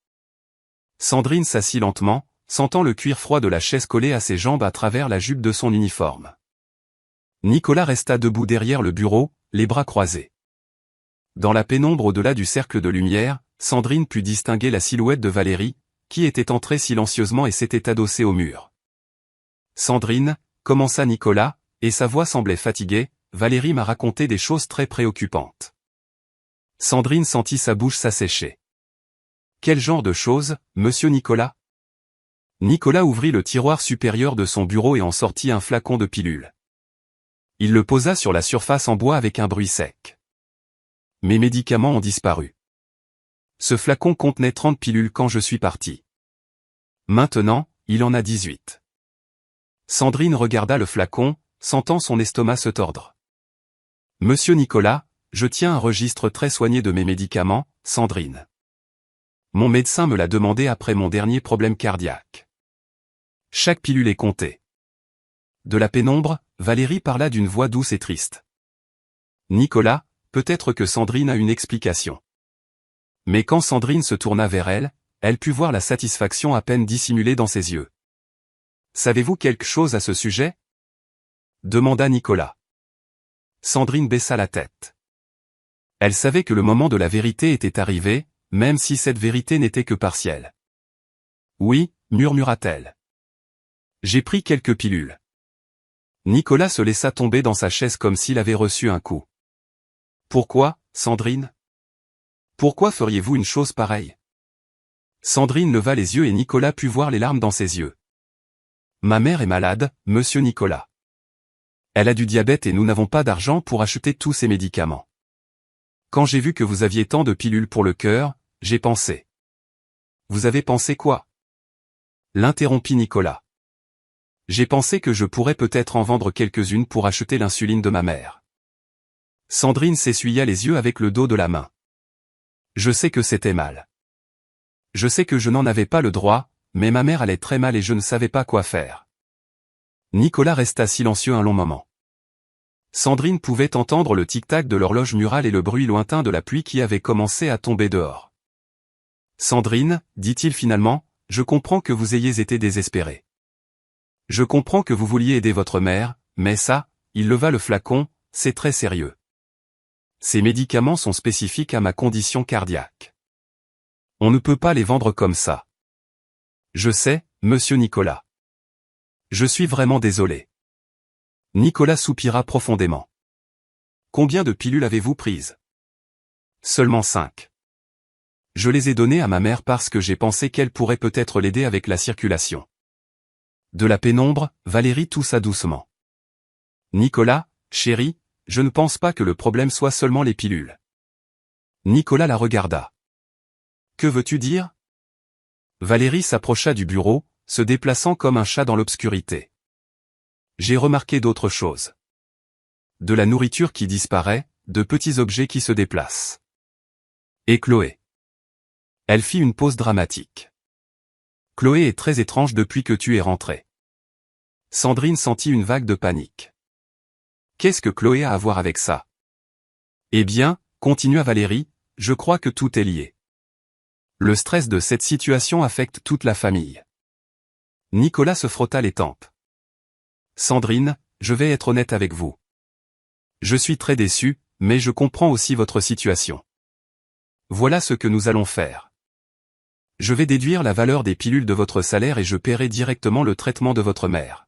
Speaker 1: Sandrine s'assit lentement, sentant le cuir froid de la chaise coller à ses jambes à travers la jupe de son uniforme. Nicolas resta debout derrière le bureau, les bras croisés. Dans la pénombre au-delà du cercle de lumière, Sandrine put distinguer la silhouette de Valérie, qui était entrée silencieusement et s'était adossée au mur. « Sandrine, » commença Nicolas, et sa voix semblait fatiguée, « Valérie m'a raconté des choses très préoccupantes. » Sandrine sentit sa bouche s'assécher. « Quel genre de choses, monsieur Nicolas ?» Nicolas ouvrit le tiroir supérieur de son bureau et en sortit un flacon de pilules. Il le posa sur la surface en bois avec un bruit sec. Mes médicaments ont disparu. Ce flacon contenait 30 pilules quand je suis parti. Maintenant, il en a 18. Sandrine regarda le flacon, sentant son estomac se tordre. « Monsieur Nicolas, je tiens un registre très soigné de mes médicaments, Sandrine. Mon médecin me l'a demandé après mon dernier problème cardiaque. Chaque pilule est comptée. » De la pénombre, Valérie parla d'une voix douce et triste. « Nicolas, peut-être que Sandrine a une explication. » Mais quand Sandrine se tourna vers elle, elle put voir la satisfaction à peine dissimulée dans ses yeux. « Savez-vous quelque chose à ce sujet ?» demanda Nicolas. Sandrine baissa la tête. Elle savait que le moment de la vérité était arrivé, même si cette vérité n'était que partielle. « Oui, » murmura-t-elle. « J'ai pris quelques pilules. » Nicolas se laissa tomber dans sa chaise comme s'il avait reçu un coup. « Pourquoi, Sandrine ? Pourquoi feriez-vous une chose pareille ?» Sandrine leva les yeux et Nicolas put voir les larmes dans ses yeux. « Ma mère est malade, monsieur Nicolas. Elle a du diabète et nous n'avons pas d'argent pour acheter tous ces médicaments. Quand j'ai vu que vous aviez tant de pilules pour le cœur, j'ai pensé. » « Vous avez pensé quoi ?» l'interrompit Nicolas. « J'ai pensé que je pourrais peut-être en vendre quelques-unes pour acheter l'insuline de ma mère. » Sandrine s'essuya les yeux avec le dos de la main. « Je sais que c'était mal. Je sais que je n'en avais pas le droit, mais ma mère allait très mal et je ne savais pas quoi faire. » Nicolas resta silencieux un long moment. Sandrine pouvait entendre le tic-tac de l'horloge murale et le bruit lointain de la pluie qui avait commencé à tomber dehors. « Sandrine, » dit-il finalement, « je comprends que vous ayez été désespérée. Je comprends que vous vouliez aider votre mère, mais ça, » il leva le flacon, « c'est très sérieux. Ces médicaments sont spécifiques à ma condition cardiaque. On ne peut pas les vendre comme ça. Je sais, monsieur Nicolas. Je suis vraiment désolé. » Nicolas soupira profondément. « Combien de pilules avez-vous prises ? » Seulement 5. Je les ai données à ma mère parce que j'ai pensé qu'elle pourrait peut-être l'aider avec la circulation. De la pénombre, Valérie toussa doucement. « Nicolas, chéri, je ne pense pas que le problème soit seulement les pilules. » Nicolas la regarda. « Que veux-tu dire ?» Valérie s'approcha du bureau, se déplaçant comme un chat dans l'obscurité. « J'ai remarqué d'autres choses. De la nourriture qui disparaît, de petits objets qui se déplacent. Et Chloé. » Elle fit une pause dramatique. « Chloé est très étrange depuis que tu es rentrée. » Sandrine sentit une vague de panique. « Qu'est-ce que Chloé a à voir avec ça ? » Eh bien, continua Valérie, je crois que tout est lié. Le stress de cette situation affecte toute la famille. Nicolas se frotta les tempes. « Sandrine, je vais être honnête avec vous. Je suis très déçu, mais je comprends aussi votre situation. Voilà ce que nous allons faire. Je vais déduire la valeur des pilules de votre salaire et je paierai directement le traitement de votre mère.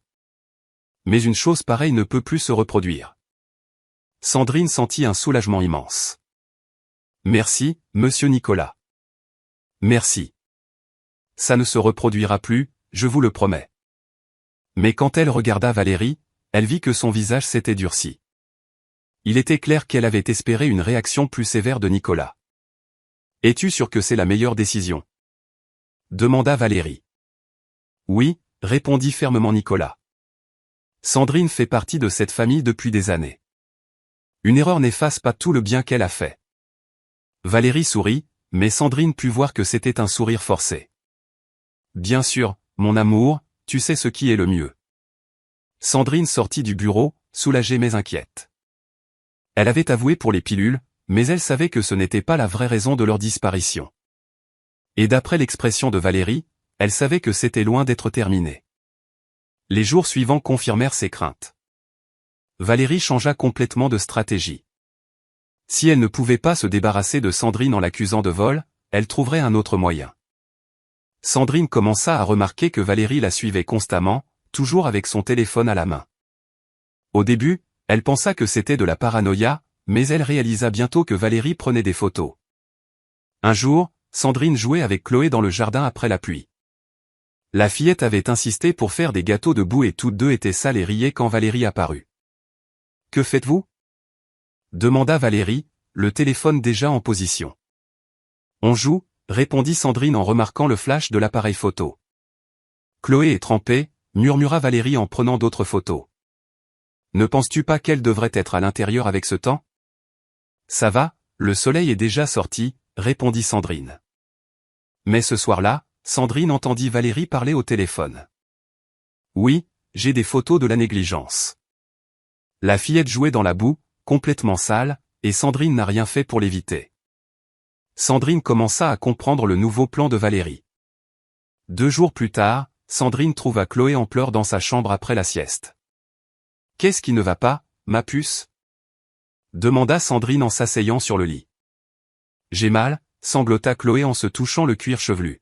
Speaker 1: Mais une chose pareille ne peut plus se reproduire. » Sandrine sentit un soulagement immense. « Merci, monsieur Nicolas. Merci. Ça ne se reproduira plus, je vous le promets. » Mais quand elle regarda Valérie, elle vit que son visage s'était durci. Il était clair qu'elle avait espéré une réaction plus sévère de Nicolas. « Es-tu sûr que c'est la meilleure décision ? » demanda Valérie. « Oui, » répondit fermement Nicolas. « Sandrine fait partie de cette famille depuis des années. Une erreur n'efface pas tout le bien qu'elle a fait. » Valérie sourit, mais Sandrine put voir que c'était un sourire forcé. « Bien sûr, mon amour, tu sais ce qui est le mieux. » Sandrine sortit du bureau, soulagée mais inquiète. Elle avait avoué pour les pilules, mais elle savait que ce n'était pas la vraie raison de leur disparition. Et d'après l'expression de Valérie, elle savait que c'était loin d'être terminé. Les jours suivants confirmèrent ses craintes. Valérie changea complètement de stratégie. Si elle ne pouvait pas se débarrasser de Sandrine en l'accusant de vol, elle trouverait un autre moyen. Sandrine commença à remarquer que Valérie la suivait constamment, toujours avec son téléphone à la main. Au début, elle pensa que c'était de la paranoïa, mais elle réalisa bientôt que Valérie prenait des photos. Un jour, Sandrine jouait avec Chloé dans le jardin après la pluie. La fillette avait insisté pour faire des gâteaux de boue et toutes deux étaient sales et riaient quand Valérie apparut. « Que faites-vous » demanda Valérie, le téléphone déjà en position. « On joue » répondit Sandrine en remarquant le flash de l'appareil photo. « Chloé est trempée » murmura Valérie en prenant d'autres photos. « Ne penses-tu pas qu'elle devrait être à l'intérieur avec ce temps ?»« Ça va, le soleil est déjà sorti » répondit Sandrine. Mais ce soir-là, Sandrine entendit Valérie parler au téléphone. « Oui, j'ai des photos de la négligence. » La fillette jouait dans la boue, complètement sale, et Sandrine n'a rien fait pour l'éviter. Sandrine commença à comprendre le nouveau plan de Valérie. 2 jours plus tard, Sandrine trouva Chloé en pleurs dans sa chambre après la sieste. « Qu'est-ce qui ne va pas, ma puce ?» demanda Sandrine en s'asseyant sur le lit. « J'ai mal » sanglota Chloé en se touchant le cuir chevelu.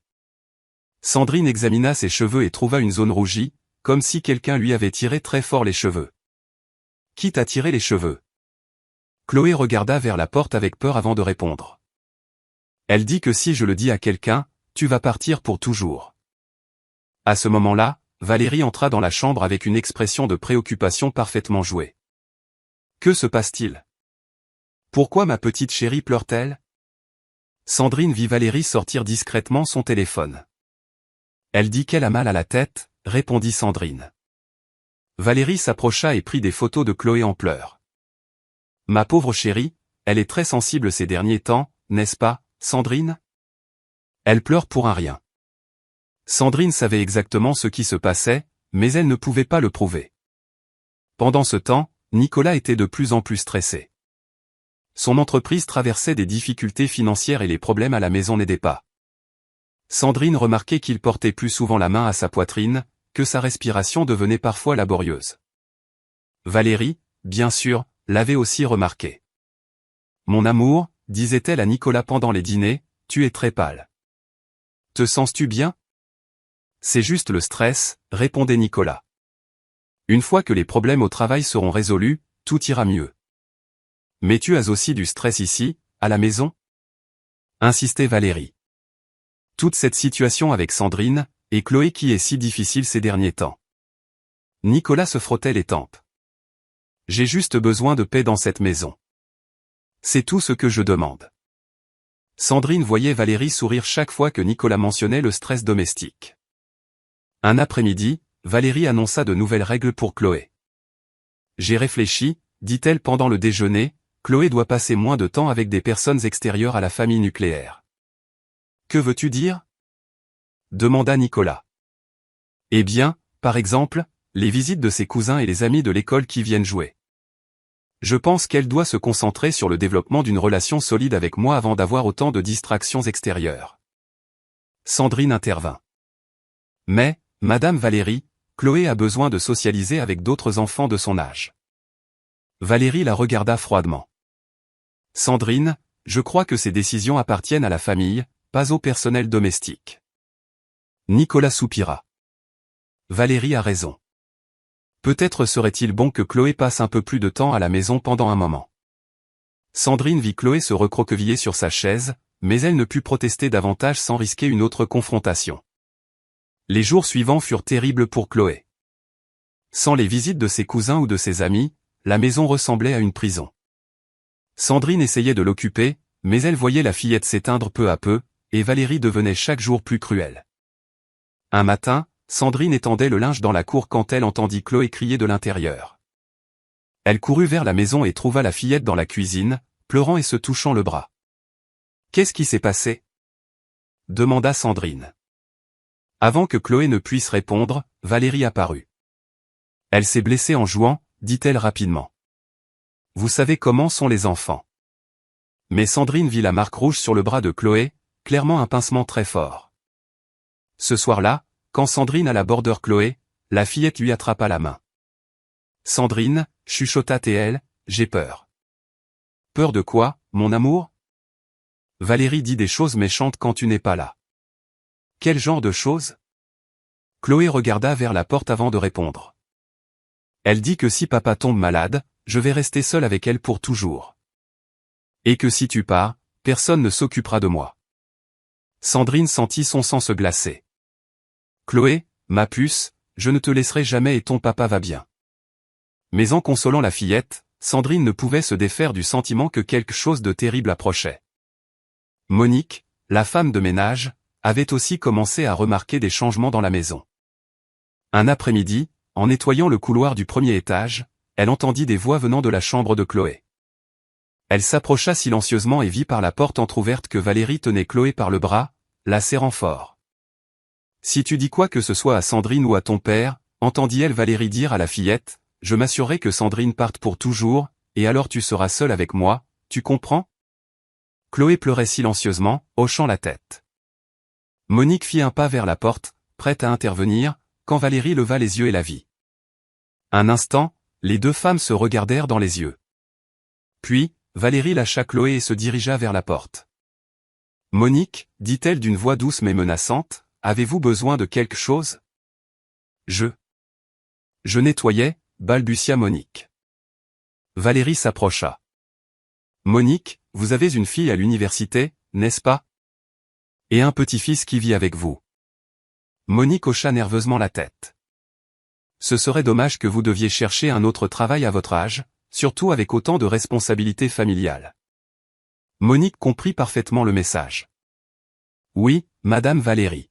Speaker 1: Sandrine examina ses cheveux et trouva une zone rougie, comme si quelqu'un lui avait tiré très fort les cheveux. « Qui t'a tiré les cheveux ?» Chloé regarda vers la porte avec peur avant de répondre. Elle dit que si je le dis à quelqu'un, tu vas partir pour toujours. À ce moment-là, Valérie entra dans la chambre avec une expression de préoccupation parfaitement jouée. Que se passe-t-il? Pourquoi ma petite chérie pleure-t-elle? Sandrine vit Valérie sortir discrètement son téléphone. Elle dit qu'elle a mal à la tête, répondit Sandrine. Valérie s'approcha et prit des photos de Chloé en pleurs. Ma pauvre chérie, elle est très sensible ces derniers temps, n'est-ce pas, Sandrine? Elle pleure pour un rien. Sandrine savait exactement ce qui se passait, mais elle ne pouvait pas le prouver. Pendant ce temps, Nicolas était de plus en plus stressé. Son entreprise traversait des difficultés financières et les problèmes à la maison n'aidaient pas. Sandrine remarquait qu'il portait plus souvent la main à sa poitrine, que sa respiration devenait parfois laborieuse. Valérie, bien sûr, l'avait aussi remarqué. « Mon amour, » disait-elle à Nicolas pendant les dîners, « tu es très pâle. Te sens-tu bien ?» C'est juste le stress, répondait Nicolas. Une fois que les problèmes au travail seront résolus, tout ira mieux. Mais tu as aussi du stress ici, à la maison? Insistait Valérie. Toute cette situation avec Sandrine, et Chloé qui est si difficile ces derniers temps. Nicolas se frottait les tempes. J'ai juste besoin de paix dans cette maison. C'est tout ce que je demande. Sandrine voyait Valérie sourire chaque fois que Nicolas mentionnait le stress domestique. Un après-midi, Valérie annonça de nouvelles règles pour Chloé. J'ai réfléchi, dit-elle pendant le déjeuner, Chloé doit passer moins de temps avec des personnes extérieures à la famille nucléaire. Que veux-tu dire? Demanda Nicolas. Eh bien, par exemple, les visites de ses cousins et les amis de l'école qui viennent jouer. Je pense qu'elle doit se concentrer sur le développement d'une relation solide avec moi avant d'avoir autant de distractions extérieures. Sandrine intervint. Mais, Madame Valérie, Chloé a besoin de socialiser avec d'autres enfants de son âge. Valérie la regarda froidement. Sandrine, je crois que ces décisions appartiennent à la famille, pas au personnel domestique. Nicolas soupira. Valérie a raison. Peut-être serait-il bon que Chloé passe un peu plus de temps à la maison pendant un moment. Sandrine vit Chloé se recroqueviller sur sa chaise, mais elle ne put protester davantage sans risquer une autre confrontation. Les jours suivants furent terribles pour Chloé. Sans les visites de ses cousins ou de ses amis, la maison ressemblait à une prison. Sandrine essayait de l'occuper, mais elle voyait la fillette s'éteindre peu à peu, et Valérie devenait chaque jour plus cruelle. Un matin, Sandrine étendait le linge dans la cour quand elle entendit Chloé crier de l'intérieur. Elle courut vers la maison et trouva la fillette dans la cuisine, pleurant et se touchant le bras. « Qu'est-ce qui s'est passé ?» demanda Sandrine. Avant que Chloé ne puisse répondre, Valérie apparut. « Elle s'est blessée en jouant, » dit-elle rapidement. « Vous savez comment sont les enfants. » Mais Sandrine vit la marque rouge sur le bras de Chloé, clairement un pincement très fort. Ce soir-là, quand Sandrine alla border Chloé, la fillette lui attrapa la main. « Sandrine, chuchota-t-elle, j'ai peur. » Peur de quoi, mon amour? Valérie dit des choses méchantes quand tu n'es pas là. Quel genre de choses? Chloé regarda vers la porte avant de répondre. Elle dit que si papa tombe malade, je vais rester seule avec elle pour toujours. Et que si tu pars, personne ne s'occupera de moi. Sandrine sentit son sang se glacer. Chloé, ma puce, je ne te laisserai jamais et ton papa va bien. Mais en consolant la fillette, Sandrine ne pouvait se défaire du sentiment que quelque chose de terrible approchait. Monique, la femme de ménage, avait aussi commencé à remarquer des changements dans la maison. Un après-midi, en nettoyant le couloir du premier étage, elle entendit des voix venant de la chambre de Chloé. Elle s'approcha silencieusement et vit par la porte entr'ouverte que Valérie tenait Chloé par le bras, la serrant fort. « Si tu dis quoi que ce soit à Sandrine ou à ton père, entendit-elle Valérie dire à la fillette, je m'assurerai que Sandrine parte pour toujours, et alors tu seras seule avec moi, tu comprends ?» Chloé pleurait silencieusement, hochant la tête. Monique fit un pas vers la porte, prête à intervenir, quand Valérie leva les yeux et la vit. Un instant, les deux femmes se regardèrent dans les yeux. Puis, Valérie lâcha Chloé et se dirigea vers la porte. « Monique, dit-elle d'une voix douce mais menaçante, avez-vous besoin de quelque chose ? » Je nettoyais, balbutia Monique. Valérie s'approcha. « Monique, vous avez une fille à l'université, n'est-ce pas ? Et un petit-fils qui vit avec vous. » Monique hocha nerveusement la tête. « Ce serait dommage que vous deviez chercher un autre travail à votre âge, surtout avec autant de responsabilités familiales. » Monique comprit parfaitement le message. « Oui, Madame Valérie.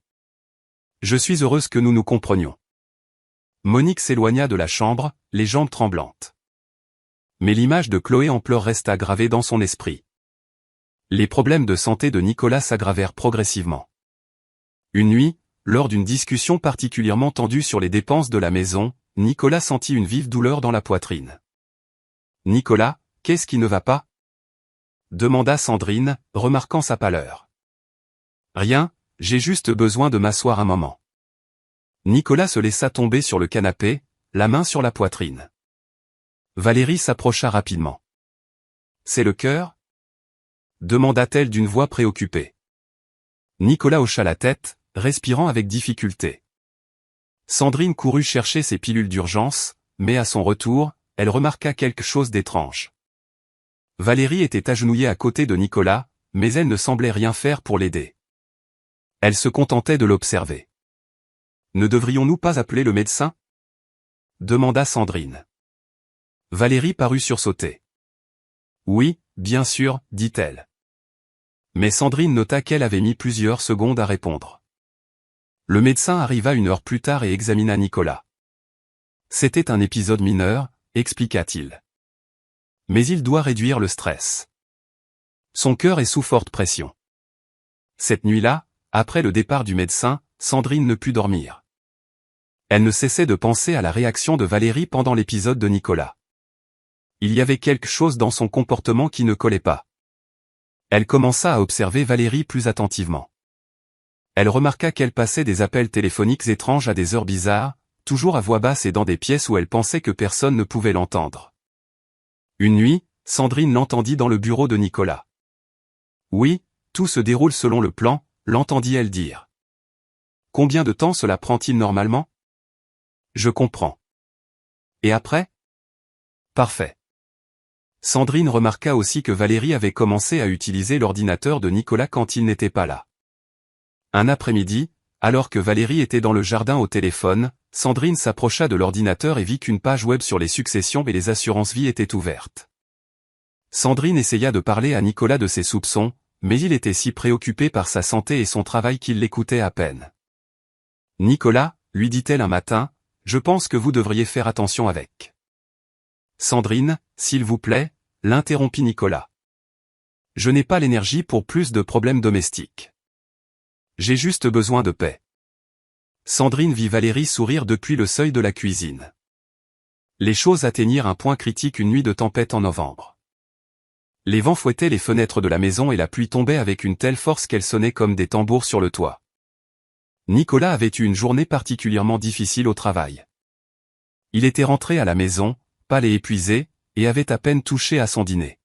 Speaker 1: Je suis heureuse que nous nous comprenions. » Monique s'éloigna de la chambre, les jambes tremblantes. Mais l'image de Chloé en pleurs resta gravée dans son esprit. Les problèmes de santé de Nicolas s'aggravèrent progressivement. Une nuit, lors d'une discussion particulièrement tendue sur les dépenses de la maison, Nicolas sentit une vive douleur dans la poitrine. « Nicolas, qu'est-ce qui ne va pas ?» demanda Sandrine, remarquant sa pâleur. « Rien, j'ai juste besoin de m'asseoir un moment. » Nicolas se laissa tomber sur le canapé, la main sur la poitrine. Valérie s'approcha rapidement. « C'est le cœur ?» demanda-t-elle d'une voix préoccupée. Nicolas hocha la tête, respirant avec difficulté. Sandrine courut chercher ses pilules d'urgence, mais à son retour, elle remarqua quelque chose d'étrange. Valérie était agenouillée à côté de Nicolas, mais elle ne semblait rien faire pour l'aider. Elle se contentait de l'observer. « Ne devrions-nous pas appeler le médecin ?» demanda Sandrine. Valérie parut sursauter. « Oui, bien sûr, dit-elle. » Mais Sandrine nota qu'elle avait mis plusieurs secondes à répondre. Le médecin arriva 1 heure plus tard et examina Nicolas. C'était un épisode mineur, expliqua-t-il. Mais il doit réduire le stress. Son cœur est sous forte pression. Cette nuit-là, après le départ du médecin, Sandrine ne put dormir. Elle ne cessait de penser à la réaction de Valérie pendant l'épisode de Nicolas. Il y avait quelque chose dans son comportement qui ne collait pas. Elle commença à observer Valérie plus attentivement. Elle remarqua qu'elle passait des appels téléphoniques étranges à des heures bizarres, toujours à voix basse et dans des pièces où elle pensait que personne ne pouvait l'entendre. Une nuit, Sandrine l'entendit dans le bureau de Nicolas. « Oui, tout se déroule selon le plan », l'entendit-elle dire. « Combien de temps cela prend-il normalement ? » « Je comprends. »« Et après ? » ?»« Parfait. » Sandrine remarqua aussi que Valérie avait commencé à utiliser l'ordinateur de Nicolas quand il n'était pas là. Un après-midi, alors que Valérie était dans le jardin au téléphone, Sandrine s'approcha de l'ordinateur et vit qu'une page web sur les successions et les assurances-vie était ouverte. Sandrine essaya de parler à Nicolas de ses soupçons, mais il était si préoccupé par sa santé et son travail qu'il l'écoutait à peine. « Nicolas, lui dit-elle un matin, je pense que vous devriez faire attention avec. » « Sandrine, s'il vous plaît, » l'interrompit Nicolas. « Je n'ai pas l'énergie pour plus de problèmes domestiques. J'ai juste besoin de paix. » Sandrine vit Valérie sourire depuis le seuil de la cuisine. Les choses atteignirent un point critique une nuit de tempête en novembre. Les vents fouettaient les fenêtres de la maison et la pluie tombait avec une telle force qu'elle sonnait comme des tambours sur le toit. Nicolas avait eu une journée particulièrement difficile au travail. Il était rentré à la maison, pâle et épuisé, et avait à peine touché à son dîner.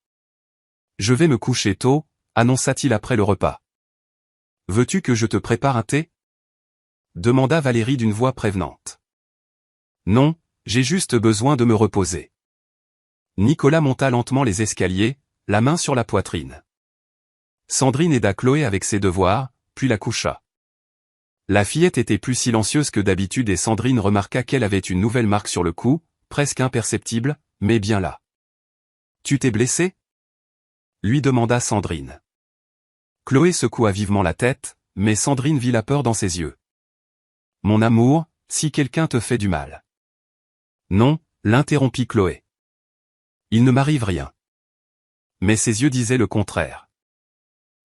Speaker 1: Je vais me coucher tôt, annonça-t-il après le repas. Veux-tu que je te prépare un thé? Demanda Valérie d'une voix prévenante. Non, j'ai juste besoin de me reposer. Nicolas monta lentement les escaliers, la main sur la poitrine. Sandrine aida Chloé avec ses devoirs, puis la coucha. La fillette était plus silencieuse que d'habitude et Sandrine remarqua qu'elle avait une nouvelle marque sur le cou, presque imperceptible, mais bien là. « Tu t'es blessé ?» lui demanda Sandrine. Chloé secoua vivement la tête, mais Sandrine vit la peur dans ses yeux. « Mon amour, si quelqu'un te fait du mal. » Non, l'interrompit Chloé. Il ne m'arrive rien. Mais ses yeux disaient le contraire.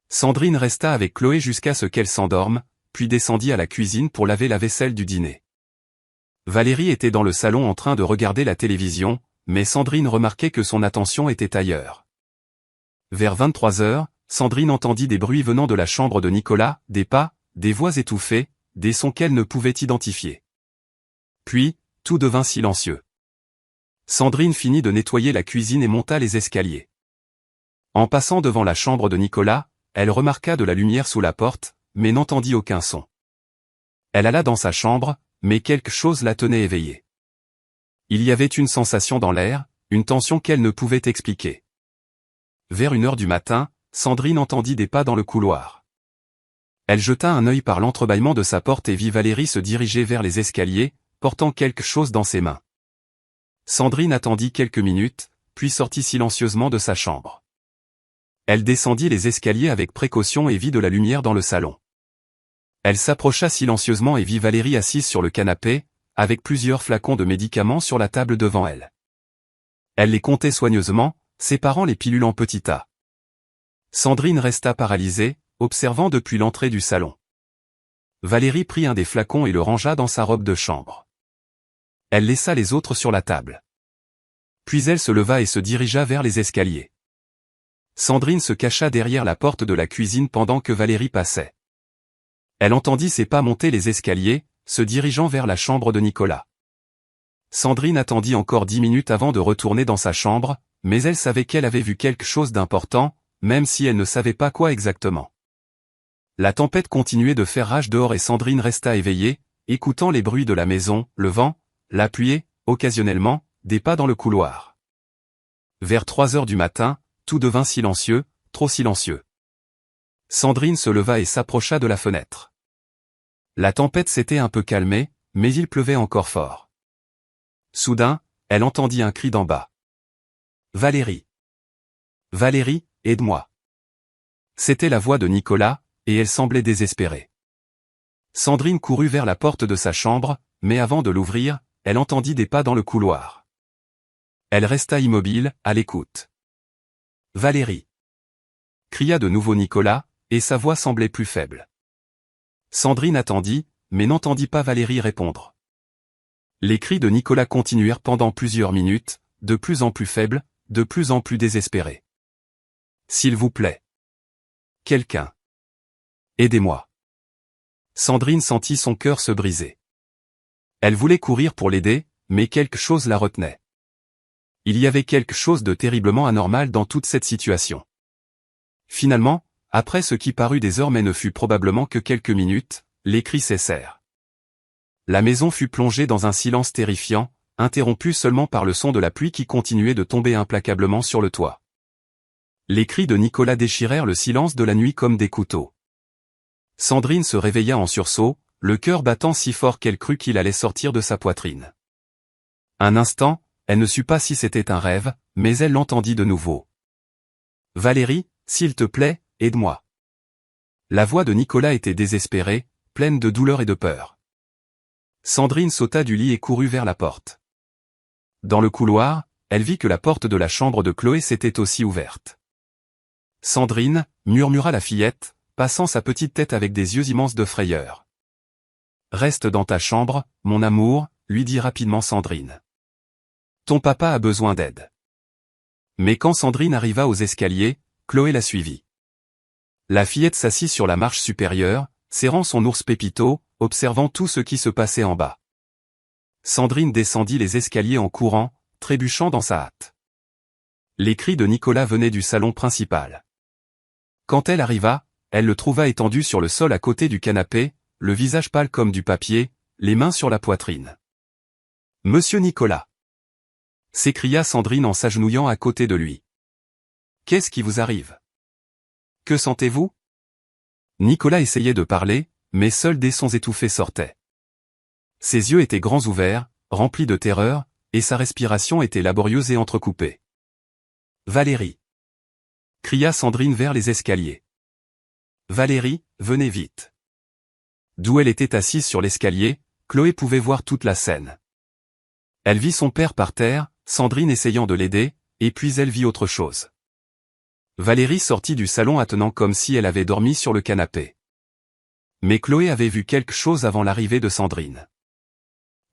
Speaker 1: Sandrine resta avec Chloé jusqu'à ce qu'elle s'endorme, puis descendit à la cuisine pour laver la vaisselle du dîner. Valérie était dans le salon en train de regarder la télévision, mais Sandrine remarquait que son attention était ailleurs. Vers 23 heures, Sandrine entendit des bruits venant de la chambre de Nicolas, des pas, des voix étouffées, des sons qu'elle ne pouvait identifier. Puis, tout devint silencieux. Sandrine finit de nettoyer la cuisine et monta les escaliers. En passant devant la chambre de Nicolas, elle remarqua de la lumière sous la porte, mais n'entendit aucun son. Elle alla dans sa chambre, mais quelque chose la tenait éveillée. Il y avait une sensation dans l'air, une tension qu'elle ne pouvait expliquer. Vers 1 heure du matin, Sandrine entendit des pas dans le couloir. Elle jeta un œil par l'entrebâillement de sa porte et vit Valérie se diriger vers les escaliers, portant quelque chose dans ses mains. Sandrine attendit quelques minutes, puis sortit silencieusement de sa chambre. Elle descendit les escaliers avec précaution et vit de la lumière dans le salon. Elle s'approcha silencieusement et vit Valérie assise sur le canapé, avec plusieurs flacons de médicaments sur la table devant elle. Elle les comptait soigneusement, séparant les pilules en petits tas. Sandrine resta paralysée, observant depuis l'entrée du salon. Valérie prit un des flacons et le rangea dans sa robe de chambre. Elle laissa les autres sur la table. Puis elle se leva et se dirigea vers les escaliers. Sandrine se cacha derrière la porte de la cuisine pendant que Valérie passait. Elle entendit ses pas monter les escaliers, se dirigeant vers la chambre de Nicolas. Sandrine attendit encore 10 minutes avant de retourner dans sa chambre, mais elle savait qu'elle avait vu quelque chose d'important, même si elle ne savait pas quoi exactement. La tempête continuait de faire rage dehors et Sandrine resta éveillée, écoutant les bruits de la maison, le vent, la pluie, occasionnellement, des pas dans le couloir. Vers 3 heures du matin, tout devint silencieux, trop silencieux. Sandrine se leva et s'approcha de la fenêtre. La tempête s'était un peu calmée, mais il pleuvait encore fort. Soudain, elle entendit un cri d'en bas. « Valérie! Valérie, aide-moi !» C'était la voix de Nicolas, et elle semblait désespérée. Sandrine courut vers la porte de sa chambre, mais avant de l'ouvrir, elle entendit des pas dans le couloir. Elle resta immobile, à l'écoute. « Valérie !» cria de nouveau Nicolas, et sa voix semblait plus faible. Sandrine attendit, mais n'entendit pas Valérie répondre. Les cris de Nicolas continuèrent pendant plusieurs minutes, de plus en plus faibles, de plus en plus désespérés. « S'il vous plaît. Quelqu'un. Aidez-moi. » Sandrine sentit son cœur se briser. Elle voulait courir pour l'aider, mais quelque chose la retenait. Il y avait quelque chose de terriblement anormal dans toute cette situation. Finalement, après ce qui parut des heures mais ne fut probablement que quelques minutes, les cris cessèrent. La maison fut plongée dans un silence terrifiant, interrompu seulement par le son de la pluie qui continuait de tomber implacablement sur le toit. Les cris de Nicolas déchirèrent le silence de la nuit comme des couteaux. Sandrine se réveilla en sursaut, le cœur battant si fort qu'elle crut qu'il allait sortir de sa poitrine. Un instant, elle ne sut pas si c'était un rêve, mais elle l'entendit de nouveau. « Valérie, s'il te plaît, aide-moi. » La voix de Nicolas était désespérée, pleine de douleur et de peur. Sandrine sauta du lit et courut vers la porte. Dans le couloir, elle vit que la porte de la chambre de Chloé s'était aussi ouverte. « Sandrine » murmura la fillette, passant sa petite tête avec des yeux immenses de frayeur. « Reste dans ta chambre, mon amour » lui dit rapidement Sandrine. « Ton papa a besoin d'aide. » Mais quand Sandrine arriva aux escaliers, Chloé la suivit. La fillette s'assit sur la marche supérieure, serrant son ours Pépito, observant tout ce qui se passait en bas. Sandrine descendit les escaliers en courant, trébuchant dans sa hâte. Les cris de Nicolas venaient du salon principal. Quand elle arriva, elle le trouva étendu sur le sol à côté du canapé, le visage pâle comme du papier, les mains sur la poitrine. « Monsieur Nicolas !» s'écria Sandrine en s'agenouillant à côté de lui. « Qu'est-ce qui vous arrive? Que sentez-vous » Nicolas essayait de parler, mais seuls des sons étouffés sortaient. Ses yeux étaient grands ouverts, remplis de terreur, et sa respiration était laborieuse et entrecoupée. « Valérie !» cria Sandrine vers les escaliers. « Valérie, venez vite !» D'où elle était assise sur l'escalier, Chloé pouvait voir toute la scène. Elle vit son père par terre, Sandrine essayant de l'aider, et puis elle vit autre chose. Valérie sortit du salon attenant comme si elle avait dormi sur le canapé. Mais Chloé avait vu quelque chose avant l'arrivée de Sandrine.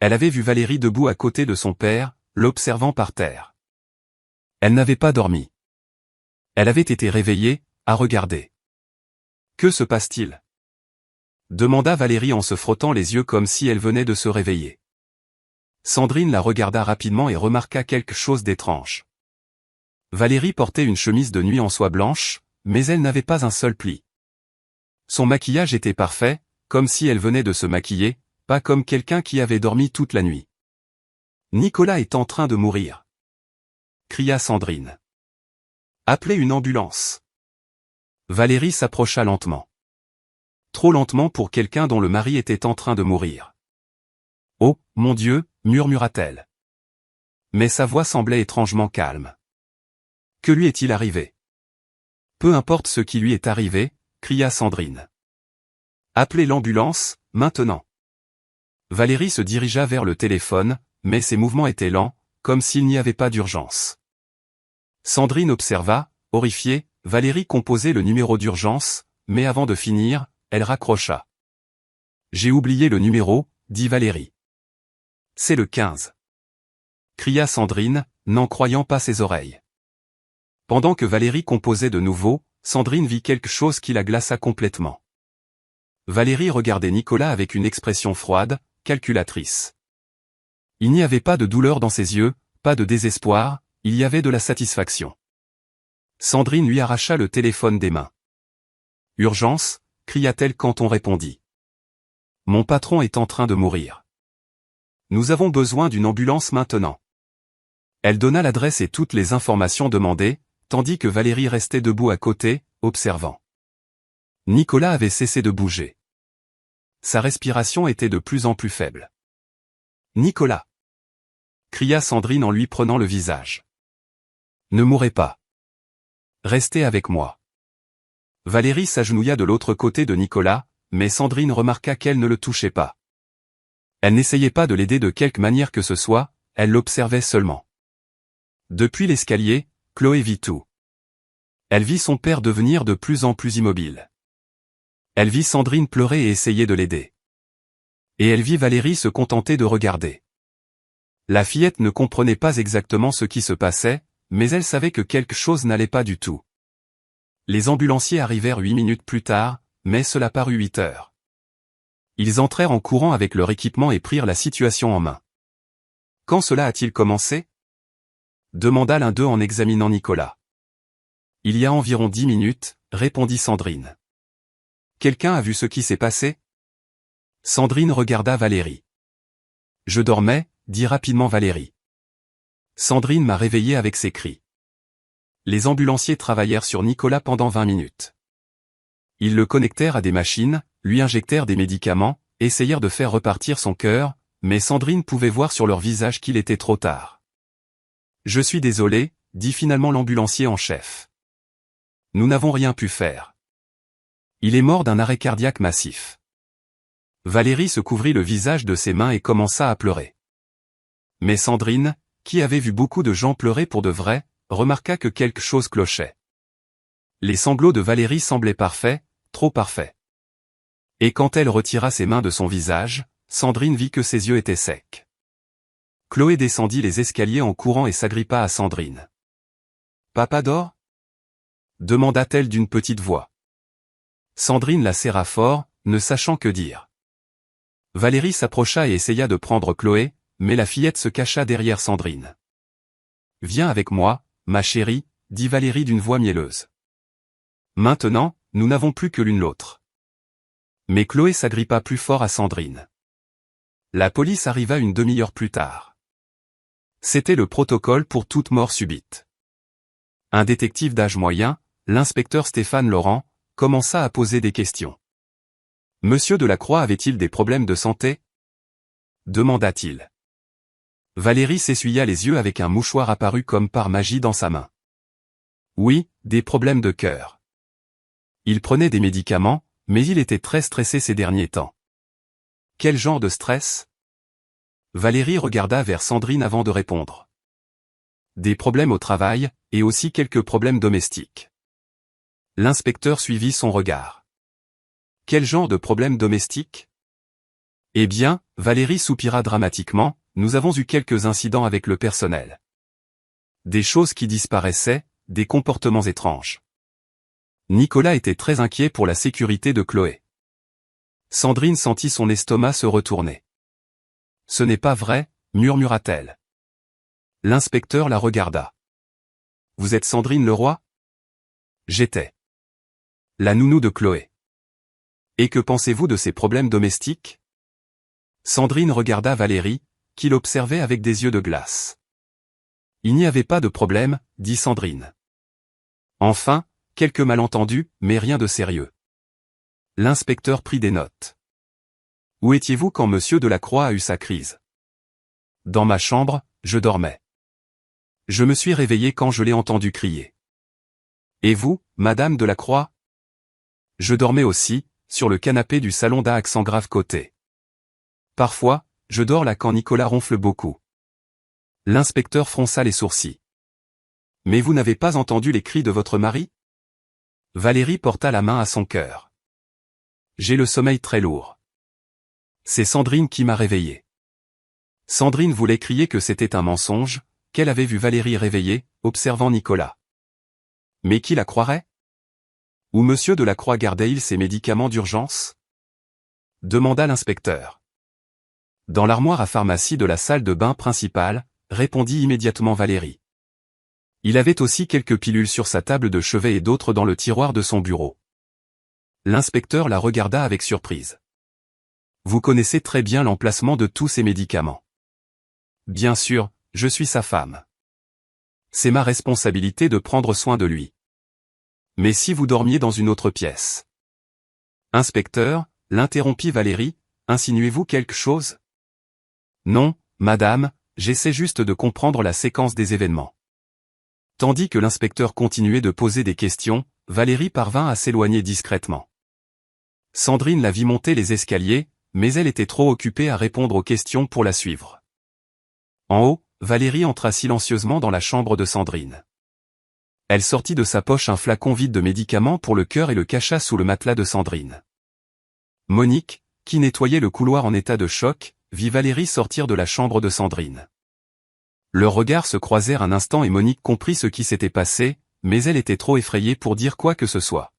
Speaker 1: Elle avait vu Valérie debout à côté de son père, l'observant par terre. Elle n'avait pas dormi. Elle avait été réveillée, à regarder. « Que se passe-t-il » demanda Valérie en se frottant les yeux comme si elle venait de se réveiller. Sandrine la regarda rapidement et remarqua quelque chose d'étrange. Valérie portait une chemise de nuit en soie blanche, mais elle n'avait pas un seul pli. Son maquillage était parfait, comme si elle venait de se maquiller, pas comme quelqu'un qui avait dormi toute la nuit. « Nicolas est en train de mourir !» cria Sandrine. « Appelez une ambulance !» Valérie s'approcha lentement. Trop lentement pour quelqu'un dont le mari était en train de mourir. « Oh, mon Dieu !» murmura-t-elle. Mais sa voix semblait étrangement calme. « Que lui est-il arrivé ?»« Peu importe ce qui lui est arrivé, » cria Sandrine. « Appelez l'ambulance, maintenant !» Valérie se dirigea vers le téléphone, mais ses mouvements étaient lents, comme s'il n'y avait pas d'urgence. Sandrine observa, horrifiée, Valérie composer le numéro d'urgence, mais avant de finir, elle raccrocha. « J'ai oublié le numéro, » dit Valérie. « C'est le 15. » cria Sandrine, n'en croyant pas ses oreilles. Pendant que Valérie composait de nouveau, Sandrine vit quelque chose qui la glaça complètement. Valérie regardait Nicolas avec une expression froide, calculatrice. Il n'y avait pas de douleur dans ses yeux, pas de désespoir, il y avait de la satisfaction. Sandrine lui arracha le téléphone des mains. « Urgence !» cria-t-elle quand on répondit. « Mon patron est en train de mourir. Nous avons besoin d'une ambulance maintenant. » Elle donna l'adresse et toutes les informations demandées, tandis que Valérie restait debout à côté, observant. Nicolas avait cessé de bouger. Sa respiration était de plus en plus faible. « Nicolas !» cria Sandrine en lui prenant le visage. « Ne mourrez pas. Restez avec moi. » Valérie s'agenouilla de l'autre côté de Nicolas, mais Sandrine remarqua qu'elle ne le touchait pas. Elle n'essayait pas de l'aider de quelque manière que ce soit, elle l'observait seulement. Depuis l'escalier, Chloé vit tout. Elle vit son père devenir de plus en plus immobile. Elle vit Sandrine pleurer et essayer de l'aider. Et elle vit Valérie se contenter de regarder. La fillette ne comprenait pas exactement ce qui se passait, mais elle savait que quelque chose n'allait pas du tout. Les ambulanciers arrivèrent 8 minutes plus tard, mais cela parut 8 heures. Ils entrèrent en courant avec leur équipement et prirent la situation en main. « Quand cela a-t-il commencé ?» demanda l'un d'eux en examinant Nicolas. « Il y a environ 10 minutes, » répondit Sandrine. « Quelqu'un a vu ce qui s'est passé ?» Sandrine regarda Valérie. « Je dormais, » dit rapidement Valérie. Sandrine m'a réveillée avec ses cris. Les ambulanciers travaillèrent sur Nicolas pendant 20 minutes. Ils le connectèrent à des machines, lui injectèrent des médicaments, essayèrent de faire repartir son cœur, mais Sandrine pouvait voir sur leur visage qu'il était trop tard. « Je suis désolé, » dit finalement l'ambulancier en chef. « Nous n'avons rien pu faire. Il est mort d'un arrêt cardiaque massif. » Valérie se couvrit le visage de ses mains et commença à pleurer. Mais Sandrine, qui avait vu beaucoup de gens pleurer pour de vrai, remarqua que quelque chose clochait. Les sanglots de Valérie semblaient parfaits, trop parfaits. Et quand elle retira ses mains de son visage, Sandrine vit que ses yeux étaient secs. Chloé descendit les escaliers en courant et s'agrippa à Sandrine. « Papa dort ?» demanda-t-elle d'une petite voix. Sandrine la serra fort, ne sachant que dire. Valérie s'approcha et essaya de prendre Chloé, mais la fillette se cacha derrière Sandrine. « Viens avec moi, » ma chérie, dit Valérie d'une voix mielleuse. Maintenant, nous n'avons plus que l'une l'autre. Mais Chloé s'agrippa plus fort à Sandrine. La police arriva une demi-heure plus tard. C'était le protocole pour toute mort subite. Un détective d'âge moyen, l'inspecteur Stéphane Laurent, commença à poser des questions. Monsieur Delacroix avait-il des problèmes de santé? Demanda-t-il. Valérie s'essuya les yeux avec un mouchoir apparu comme par magie dans sa main. Oui, des problèmes de cœur. Il prenait des médicaments, mais il était très stressé ces derniers temps. Quel genre de stress? Valérie regarda vers Sandrine avant de répondre. Des problèmes au travail, et aussi quelques problèmes domestiques. L'inspecteur suivit son regard. Quel genre de problèmes domestiques? Eh bien, Valérie soupira dramatiquement, nous avons eu quelques incidents avec le personnel. Des choses qui disparaissaient, des comportements étranges. Nicolas était très inquiet pour la sécurité de Chloé. Sandrine sentit son estomac se retourner. Ce n'est pas vrai, murmura-t-elle. L'inspecteur la regarda. Vous êtes Sandrine Leroy? J'étais la nounou de Chloé. Et que pensez-vous de ces problèmes domestiques? Sandrine regarda Valérie, qui l'observait avec des yeux de glace. Il n'y avait pas de problème, dit Sandrine. Enfin, quelques malentendus, mais rien de sérieux. L'inspecteur prit des notes. Où étiez-vous quand monsieur Delacroix a eu sa crise? Dans ma chambre, je dormais. Je me suis réveillé quand je l'ai entendu crier. Et vous, madame Delacroix? Je dormais aussi, sur le canapé du salon d'un accent grave côté. Parfois, je dors là quand Nicolas ronfle beaucoup. L'inspecteur fronça les sourcils. Mais vous n'avez pas entendu les cris de votre mari? Valérie porta la main à son cœur. J'ai le sommeil très lourd. C'est Sandrine qui m'a réveillé. Sandrine voulait crier que c'était un mensonge, qu'elle avait vu Valérie réveillée, observant Nicolas. Mais qui la croirait? Où monsieur Delacroix gardait-il ses médicaments d'urgence? Demanda l'inspecteur. Dans l'armoire à pharmacie de la salle de bain principale, répondit immédiatement Valérie. Il avait aussi quelques pilules sur sa table de chevet et d'autres dans le tiroir de son bureau. L'inspecteur la regarda avec surprise. Vous connaissez très bien l'emplacement de tous ces médicaments. Bien sûr, je suis sa femme. C'est ma responsabilité de prendre soin de lui. Mais si vous dormiez dans une autre pièce? Inspecteur, l'interrompit Valérie, insinuez-vous quelque chose? Non, madame, j'essaie juste de comprendre la séquence des événements. Tandis que l'inspecteur continuait de poser des questions, Valérie parvint à s'éloigner discrètement. Sandrine la vit monter les escaliers, mais elle était trop occupée à répondre aux questions pour la suivre. En haut, Valérie entra silencieusement dans la chambre de Sandrine. Elle sortit de sa poche un flacon vide de médicaments pour le cœur et le cacha sous le matelas de Sandrine. Monique, qui nettoyait le couloir en état de choc, vit Valérie sortir de la chambre de Sandrine. Leurs regards se croisèrent un instant et Monique comprit ce qui s'était passé, mais elle était trop effrayée pour dire quoi que ce soit.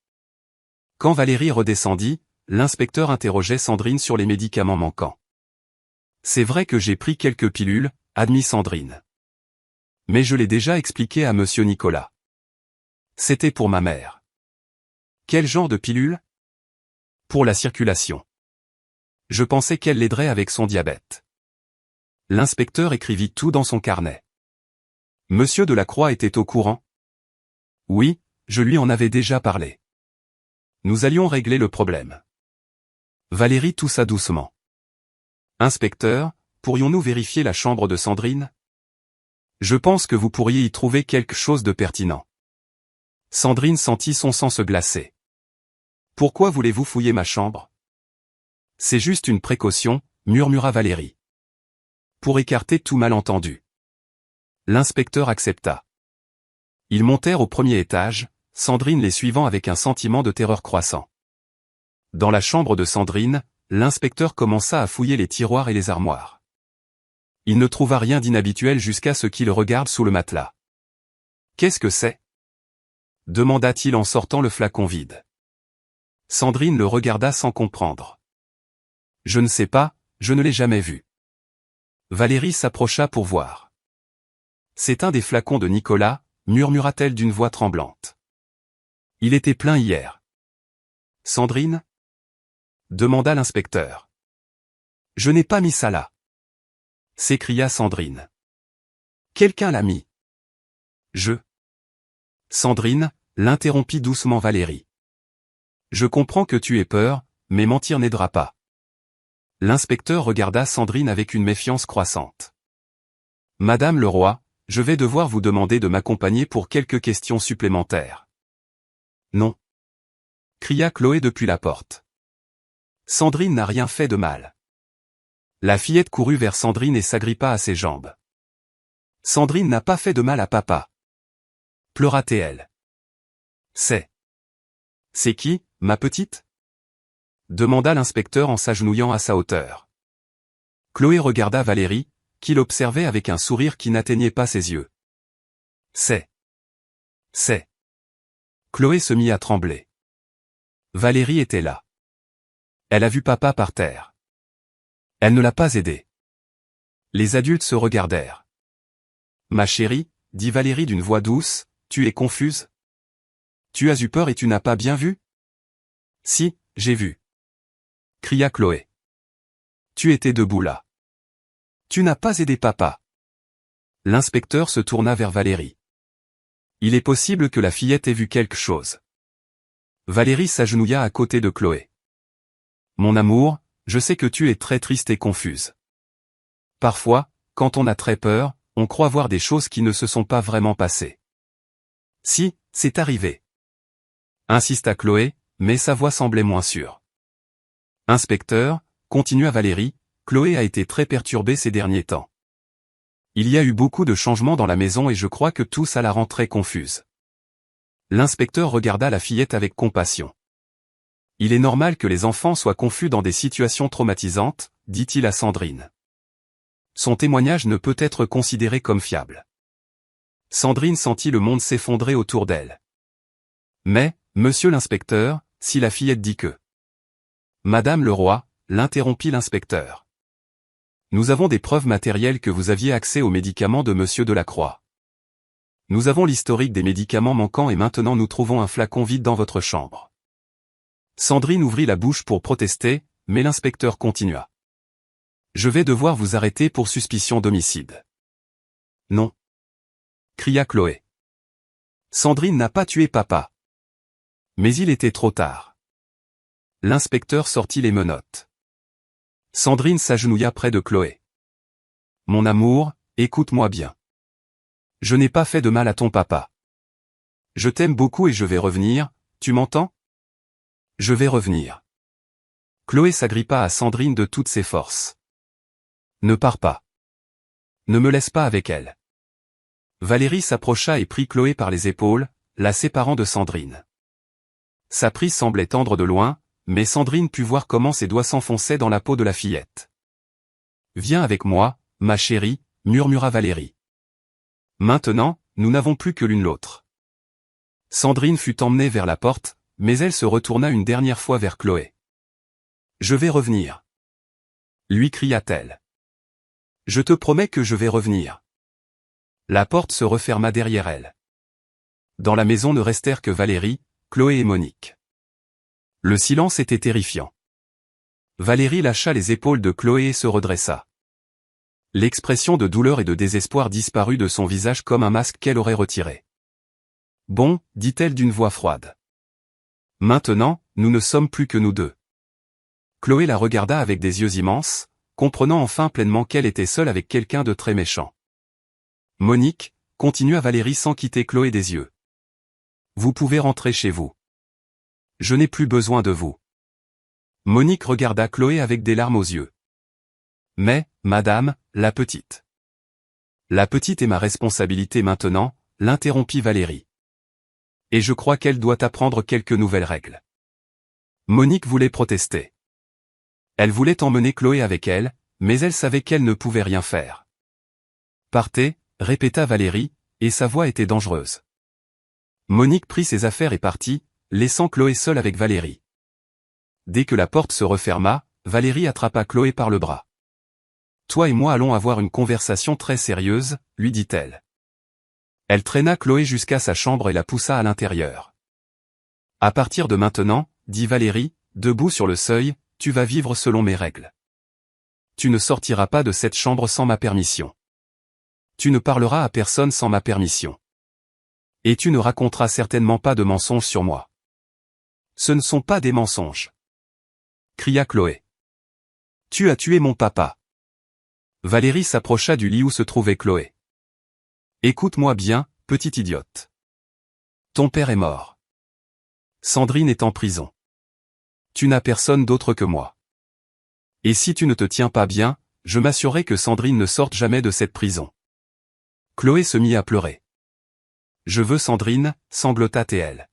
Speaker 1: Quand Valérie redescendit, l'inspecteur interrogeait Sandrine sur les médicaments manquants. C'est vrai que j'ai pris quelques pilules, admit Sandrine. Mais je l'ai déjà expliqué à monsieur Nicolas. C'était pour ma mère. Quel genre de pilule? Pour la circulation. Je pensais qu'elle l'aiderait avec son diabète. L'inspecteur écrivit tout dans son carnet. Monsieur Delacroix était au courant? Oui, je lui en avais déjà parlé. Nous allions régler le problème. Valérie toussa doucement. Inspecteur, pourrions-nous vérifier la chambre de Sandrine? Je pense que vous pourriez y trouver quelque chose de pertinent. Sandrine sentit son sang se glacer. Pourquoi voulez-vous fouiller ma chambre? C'est juste une précaution, murmura Valérie. Pour écarter tout malentendu. L'inspecteur accepta. Ils montèrent au premier étage, Sandrine les suivant avec un sentiment de terreur croissant. Dans la chambre de Sandrine, l'inspecteur commença à fouiller les tiroirs et les armoires. Il ne trouva rien d'inhabituel jusqu'à ce qu'il regarde sous le matelas. Qu'est-ce que c'est? Demanda-t-il en sortant le flacon vide. Sandrine le regarda sans comprendre. Je ne sais pas, je ne l'ai jamais vu. Valérie s'approcha pour voir. C'est un des flacons de Nicolas, murmura-t-elle d'une voix tremblante. Il était plein hier. Sandrine? Demanda l'inspecteur. Je n'ai pas mis ça là. S'écria Sandrine. Quelqu'un l'a mis. Sandrine, l'interrompit doucement Valérie. Je comprends que tu aies peur, mais mentir n'aidera pas. L'inspecteur regarda Sandrine avec une méfiance croissante. Madame le roi, je vais devoir vous demander de m'accompagner pour quelques questions supplémentaires. Non. Cria Chloé depuis la porte. Sandrine n'a rien fait de mal. La fillette courut vers Sandrine et s'agrippa à ses jambes. Sandrine n'a pas fait de mal à papa. Pleura-t-elle. C'est qui, ma petite? Demanda l'inspecteur en s'agenouillant à sa hauteur. Chloé regarda Valérie, qui l'observait avec un sourire qui n'atteignait pas ses yeux. C'est. Chloé se mit à trembler. Valérie était là. Elle a vu papa par terre. Elle ne l'a pas aidé. Les adultes se regardèrent. Ma chérie, dit Valérie d'une voix douce, tu es confuse? Tu as eu peur et tu n'as pas bien vu? Si, j'ai vu. Cria Chloé. Tu étais debout là. Tu n'as pas aidé papa. L'inspecteur se tourna vers Valérie. Il est possible que la fillette ait vu quelque chose. Valérie s'agenouilla à côté de Chloé. Mon amour, je sais que tu es très triste et confuse. Parfois, quand on a très peur, on croit voir des choses qui ne se sont pas vraiment passées. Si, c'est arrivé. Insista Chloé, mais sa voix semblait moins sûre. Inspecteur, continua Valérie, Chloé a été très perturbée ces derniers temps. Il y a eu beaucoup de changements dans la maison et je crois que tout ça la rend très confuse. L'inspecteur regarda la fillette avec compassion. Il est normal que les enfants soient confus dans des situations traumatisantes, dit-il à Sandrine. Son témoignage ne peut être considéré comme fiable. Sandrine sentit le monde s'effondrer autour d'elle. Mais, monsieur l'inspecteur, si la fillette dit que... Madame le roi, l'interrompit l'inspecteur. Nous avons des preuves matérielles que vous aviez accès aux médicaments de monsieur Delacroix. Nous avons l'historique des médicaments manquants et maintenant nous trouvons un flacon vide dans votre chambre. Sandrine ouvrit la bouche pour protester, mais l'inspecteur continua. Je vais devoir vous arrêter pour suspicion d'homicide. Non. Cria Chloé. Sandrine n'a pas tué papa. Mais il était trop tard. L'inspecteur sortit les menottes. Sandrine s'agenouilla près de Chloé. Mon amour, écoute-moi bien. Je n'ai pas fait de mal à ton papa. Je t'aime beaucoup et je vais revenir, tu m'entends? Je vais revenir. Chloé s'agrippa à Sandrine de toutes ses forces. Ne pars pas. Ne me laisse pas avec elle. Valérie s'approcha et prit Chloé par les épaules, la séparant de Sandrine. Sa prise semblait tendre de loin, mais Sandrine put voir comment ses doigts s'enfonçaient dans la peau de la fillette. Viens avec moi, ma chérie, murmura Valérie. Maintenant, nous n'avons plus que l'une l'autre. Sandrine fut emmenée vers la porte, mais elle se retourna une dernière fois vers Chloé. Je vais revenir. Lui cria-t-elle. Je te promets que je vais revenir. La porte se referma derrière elle. Dans la maison ne restèrent que Valérie, Chloé et Monique. Le silence était terrifiant. Valérie lâcha les épaules de Chloé et se redressa. L'expression de douleur et de désespoir disparut de son visage comme un masque qu'elle aurait retiré. Bon, dit-elle d'une voix froide. Maintenant, nous ne sommes plus que nous deux. Chloé la regarda avec des yeux immenses, comprenant enfin pleinement qu'elle était seule avec quelqu'un de très méchant. Monique, continua Valérie sans quitter Chloé des yeux. Vous pouvez rentrer chez vous. Je n'ai plus besoin de vous. Monique regarda Chloé avec des larmes aux yeux. Mais, madame, la petite. La petite est ma responsabilité maintenant, l'interrompit Valérie. Et je crois qu'elle doit apprendre quelques nouvelles règles. Monique voulait protester. Elle voulait emmener Chloé avec elle, mais elle savait qu'elle ne pouvait rien faire. Partez, répéta Valérie, et sa voix était dangereuse. Monique prit ses affaires et partit, laissant Chloé seule avec Valérie. Dès que la porte se referma, Valérie attrapa Chloé par le bras. Toi et moi allons avoir une conversation très sérieuse, lui dit-elle. Elle traîna Chloé jusqu'à sa chambre et la poussa à l'intérieur. À partir de maintenant, dit Valérie, debout sur le seuil, tu vas vivre selon mes règles. Tu ne sortiras pas de cette chambre sans ma permission. Tu ne parleras à personne sans ma permission. Et tu ne raconteras certainement pas de mensonges sur moi. Ce ne sont pas des mensonges. Cria Chloé. Tu as tué mon papa. Valérie s'approcha du lit où se trouvait Chloé. Écoute-moi bien, petite idiote. Ton père est mort. Sandrine est en prison. Tu n'as personne d'autre que moi. Et si tu ne te tiens pas bien, je m'assurerai que Sandrine ne sorte jamais de cette prison. Chloé se mit à pleurer. Je veux Sandrine, sanglota-t-elle.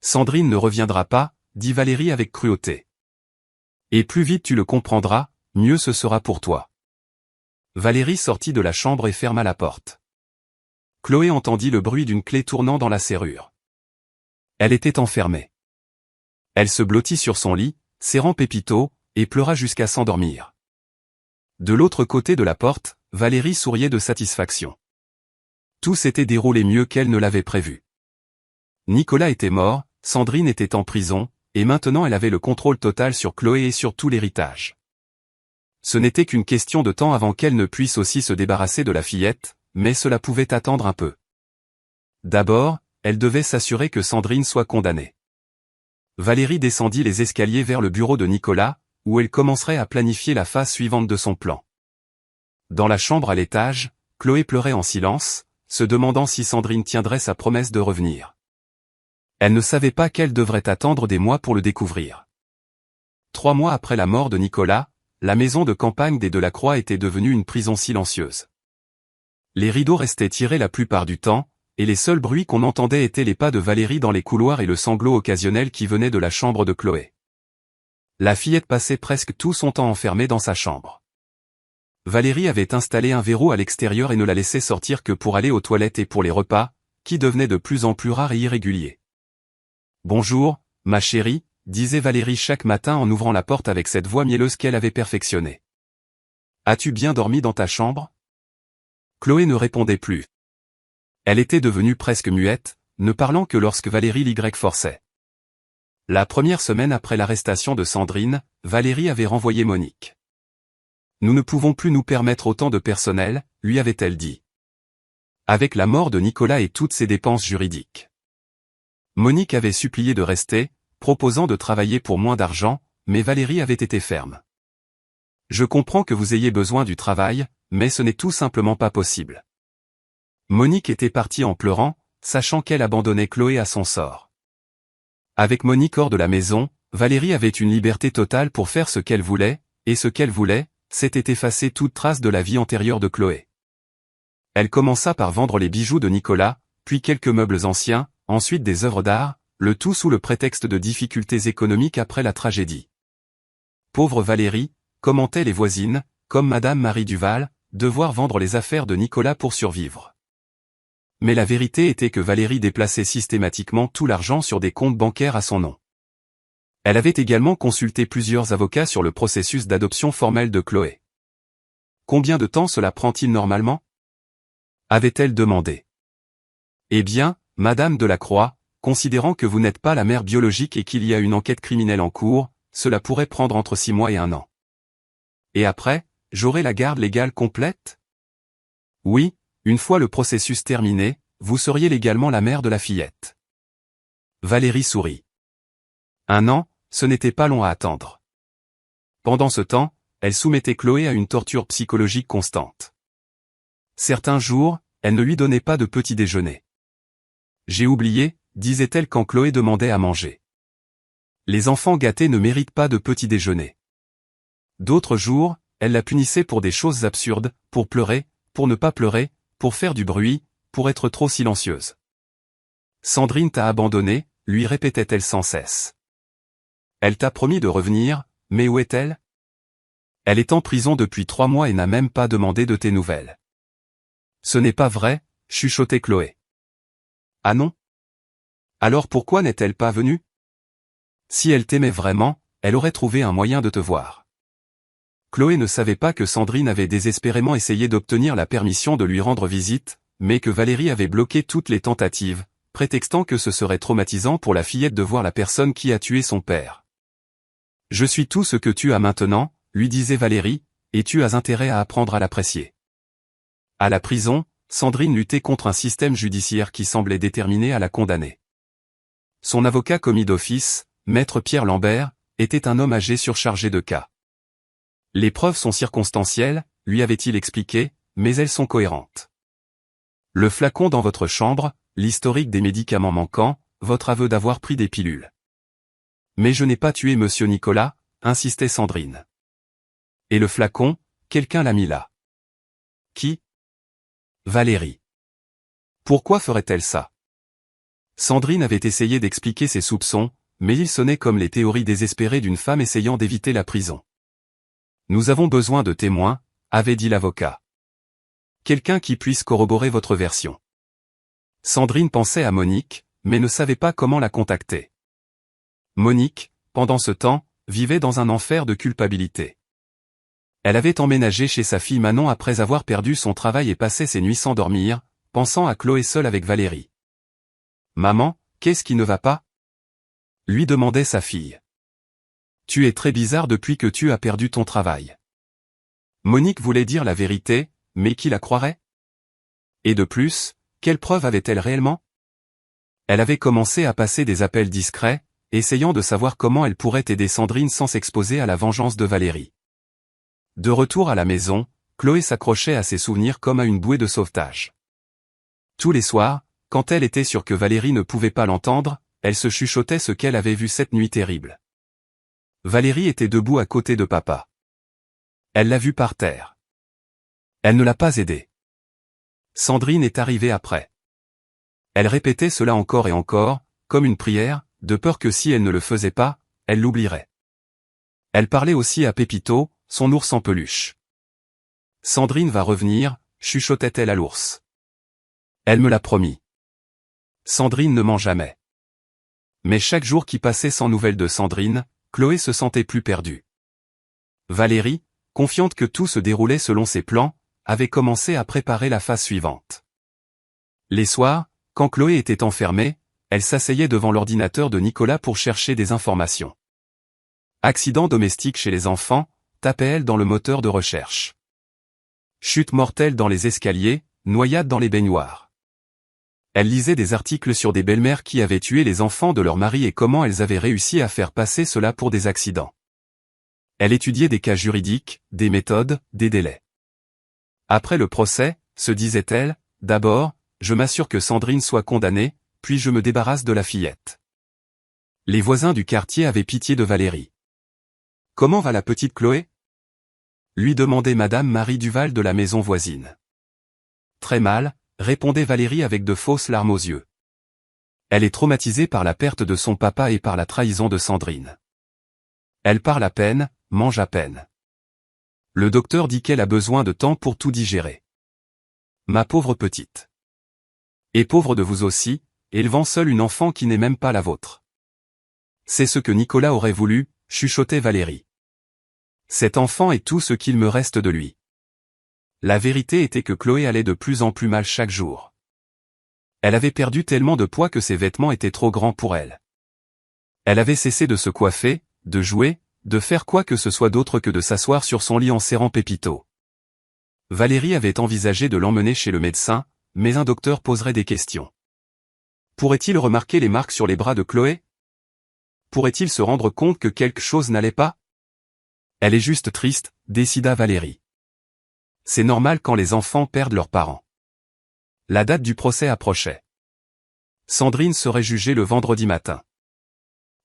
Speaker 1: Sandrine ne reviendra pas, dit Valérie avec cruauté. Et plus vite tu le comprendras, mieux ce sera pour toi. Valérie sortit de la chambre et ferma la porte. Chloé entendit le bruit d'une clé tournant dans la serrure. Elle était enfermée. Elle se blottit sur son lit, serrant Pépito, et pleura jusqu'à s'endormir. De l'autre côté de la porte, Valérie souriait de satisfaction. Tout s'était déroulé mieux qu'elle ne l'avait prévu. Nicolas était mort, Sandrine était en prison, et maintenant elle avait le contrôle total sur Chloé et sur tout l'héritage. Ce n'était qu'une question de temps avant qu'elle ne puisse aussi se débarrasser de la fillette, mais cela pouvait attendre un peu. D'abord, elle devait s'assurer que Sandrine soit condamnée. Valérie descendit les escaliers vers le bureau de Nicolas, où elle commencerait à planifier la phase suivante de son plan. Dans la chambre à l'étage, Chloé pleurait en silence, se demandant si Sandrine tiendrait sa promesse de revenir. Elle ne savait pas qu'elle devrait attendre des mois pour le découvrir. 3 mois après la mort de Nicolas, la maison de campagne des Delacroix était devenue une prison silencieuse. Les rideaux restaient tirés la plupart du temps, et les seuls bruits qu'on entendait étaient les pas de Valérie dans les couloirs et le sanglot occasionnel qui venait de la chambre de Chloé. La fillette passait presque tout son temps enfermée dans sa chambre. Valérie avait installé un verrou à l'extérieur et ne la laissait sortir que pour aller aux toilettes et pour les repas, qui devenaient de plus en plus rares et irréguliers. « Bonjour, ma chérie », disait Valérie chaque matin en ouvrant la porte avec cette voix mielleuse qu'elle avait perfectionnée. « As-tu bien dormi dans ta chambre ?» Chloé ne répondait plus. Elle était devenue presque muette, ne parlant que lorsque Valérie l'y forçait. La première semaine après l'arrestation de Sandrine, Valérie avait renvoyé Monique. « Nous ne pouvons plus nous permettre autant de personnel, lui avait-elle dit. Avec la mort de Nicolas et toutes ses dépenses juridiques. Monique avait supplié de rester, proposant de travailler pour moins d'argent, mais Valérie avait été ferme. « Je comprends que vous ayez besoin du travail, mais ce n'est tout simplement pas possible. » Monique était partie en pleurant, sachant qu'elle abandonnait Chloé à son sort. Avec Monique hors de la maison, Valérie avait une liberté totale pour faire ce qu'elle voulait, et ce qu'elle voulait, c'était effacer toute trace de la vie antérieure de Chloé. Elle commença par vendre les bijoux de Nicolas, puis quelques meubles anciens, ensuite des œuvres d'art, le tout sous le prétexte de difficultés économiques après la tragédie. Pauvre Valérie, commentaient les voisines, comme Madame Marie Duval, devoir vendre les affaires de Nicolas pour survivre. Mais la vérité était que Valérie déplaçait systématiquement tout l'argent sur des comptes bancaires à son nom. Elle avait également consulté plusieurs avocats sur le processus d'adoption formelle de Chloé. Combien de temps cela prend-il normalement ? Avait-elle demandé. Eh bien, Madame Delacroix, considérant que vous n'êtes pas la mère biologique et qu'il y a une enquête criminelle en cours, cela pourrait prendre entre 6 mois et 1 an. Et après, j'aurai la garde légale complète ? Oui, une fois le processus terminé, vous seriez légalement la mère de la fillette. Valérie sourit. 1 an, ce n'était pas long à attendre. Pendant ce temps, elle soumettait Chloé à une torture psychologique constante. Certains jours, elle ne lui donnait pas de petit déjeuner. J'ai oublié, disait-elle quand Chloé demandait à manger. Les enfants gâtés ne méritent pas de petit déjeuner. D'autres jours, elle la punissait pour des choses absurdes, pour pleurer, pour ne pas pleurer, pour faire du bruit, pour être trop silencieuse. Sandrine t'a abandonné, lui répétait-elle sans cesse. Elle t'a promis de revenir, mais où est-elle ? Elle est en prison depuis 3 mois et n'a même pas demandé de tes nouvelles. Ce n'est pas vrai, chuchotait Chloé. Ah non ? Alors pourquoi n'est-elle pas venue ? Si elle t'aimait vraiment, elle aurait trouvé un moyen de te voir. Chloé ne savait pas que Sandrine avait désespérément essayé d'obtenir la permission de lui rendre visite, mais que Valérie avait bloqué toutes les tentatives, prétextant que ce serait traumatisant pour la fillette de voir la personne qui a tué son père. « Je suis tout ce que tu as maintenant, » lui disait Valérie, « et tu as intérêt à apprendre à l'apprécier. » À la prison, Sandrine luttait contre un système judiciaire qui semblait déterminé à la condamner. Son avocat commis d'office, maître Pierre Lambert, était un homme âgé surchargé de cas. « Les preuves sont circonstancielles, » lui avait-il expliqué, « mais elles sont cohérentes. Le flacon dans votre chambre, l'historique des médicaments manquants, votre aveu d'avoir pris des pilules. »« Mais je n'ai pas tué monsieur Nicolas, » insistait Sandrine. « Et le flacon, quelqu'un l'a mis là. »« Qui ? » ?»« Valérie. »« Pourquoi ferait-elle ça ?» Sandrine avait essayé d'expliquer ses soupçons, mais ils sonnaient comme les théories désespérées d'une femme essayant d'éviter la prison. « Nous avons besoin de témoins, » avait dit l'avocat. « Quelqu'un qui puisse corroborer votre version. » Sandrine pensait à Monique, mais ne savait pas comment la contacter. Monique, pendant ce temps, vivait dans un enfer de culpabilité. Elle avait emménagé chez sa fille Manon après avoir perdu son travail et passait ses nuits sans dormir, pensant à Chloé seule avec Valérie. « Maman, qu'est-ce qui ne va pas ?» lui demandait sa fille. « Tu es très bizarre depuis que tu as perdu ton travail. » Monique voulait dire la vérité, mais qui la croirait? Et de plus, quelle preuve avait-elle réellement? Elle avait commencé à passer des appels discrets, essayant de savoir comment elle pourrait aider Sandrine sans s'exposer à la vengeance de Valérie. De retour à la maison, Chloé s'accrochait à ses souvenirs comme à une bouée de sauvetage. Tous les soirs, quand elle était sûre que Valérie ne pouvait pas l'entendre, elle se chuchotait ce qu'elle avait vu cette nuit terrible. Valérie était debout à côté de papa. Elle l'a vu par terre. Elle ne l'a pas aidé. Sandrine est arrivée après. Elle répétait cela encore et encore, comme une prière, de peur que si elle ne le faisait pas, elle l'oublierait. Elle parlait aussi à Pépito, son ours en peluche. Sandrine va revenir, chuchotait-elle à l'ours. Elle me l'a promis. Sandrine ne ment jamais. Mais chaque jour qui passait sans nouvelles de Sandrine, Chloé se sentait plus perdue. Valérie, confiante que tout se déroulait selon ses plans, avait commencé à préparer la phase suivante. Les soirs, quand Chloé était enfermée, elle s'asseyait devant l'ordinateur de Nicolas pour chercher des informations. Accident domestique chez les enfants, tapait-elle dans le moteur de recherche. Chute mortelle dans les escaliers, noyade dans les baignoires. Elle lisait des articles sur des belles-mères qui avaient tué les enfants de leur mari et comment elles avaient réussi à faire passer cela pour des accidents. Elle étudiait des cas juridiques, des méthodes, des délais. Après le procès, se disait-elle, d'abord, je m'assure que Sandrine soit condamnée, puis je me débarrasse de la fillette. Les voisins du quartier avaient pitié de Valérie. « Comment va la petite Chloé ?» lui demandait Madame Marie Duval de la maison voisine. « Très mal », répondait Valérie avec de fausses larmes aux yeux. Elle est traumatisée par la perte de son papa et par la trahison de Sandrine. Elle parle à peine, mange à peine. Le docteur dit qu'elle a besoin de temps pour tout digérer. Ma pauvre petite. Et pauvre de vous aussi, élevant seule une enfant qui n'est même pas la vôtre. C'est ce que Nicolas aurait voulu, chuchotait Valérie. Cet enfant est tout ce qu'il me reste de lui. La vérité était que Chloé allait de plus en plus mal chaque jour. Elle avait perdu tellement de poids que ses vêtements étaient trop grands pour elle. Elle avait cessé de se coiffer, de jouer, de faire quoi que ce soit d'autre que de s'asseoir sur son lit en serrant Pépito. Valérie avait envisagé de l'emmener chez le médecin, mais un docteur poserait des questions. Pourrait-il remarquer les marques sur les bras de Chloé? Pourrait-il se rendre compte que quelque chose n'allait pas? Elle est juste triste, décida Valérie. C'est normal quand les enfants perdent leurs parents. La date du procès approchait. Sandrine serait jugée le vendredi matin.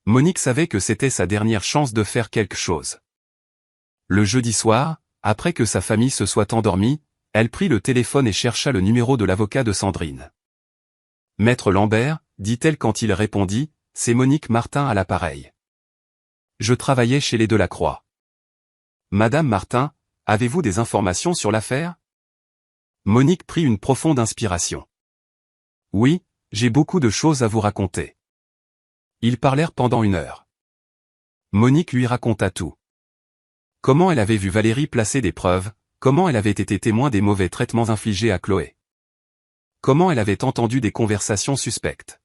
Speaker 1: Monique savait que c'était sa dernière chance de faire quelque chose. Le jeudi soir, après que sa famille se soit endormie, elle prit le téléphone et chercha le numéro de l'avocat de Sandrine. « Maître Lambert », dit-elle quand il répondit, « c'est Monique Martin à l'appareil. Je travaillais chez les Delacroix. »« Madame Martin, avez-vous des informations sur l'affaire ?» Monique prit une profonde inspiration. « Oui, j'ai beaucoup de choses à vous raconter. » Ils parlèrent pendant 1 heure. Monique lui raconta tout. Comment elle avait vu Valérie placer des preuves, comment elle avait été témoin des mauvais traitements infligés à Chloé. comment elle avait entendu des conversations suspectes.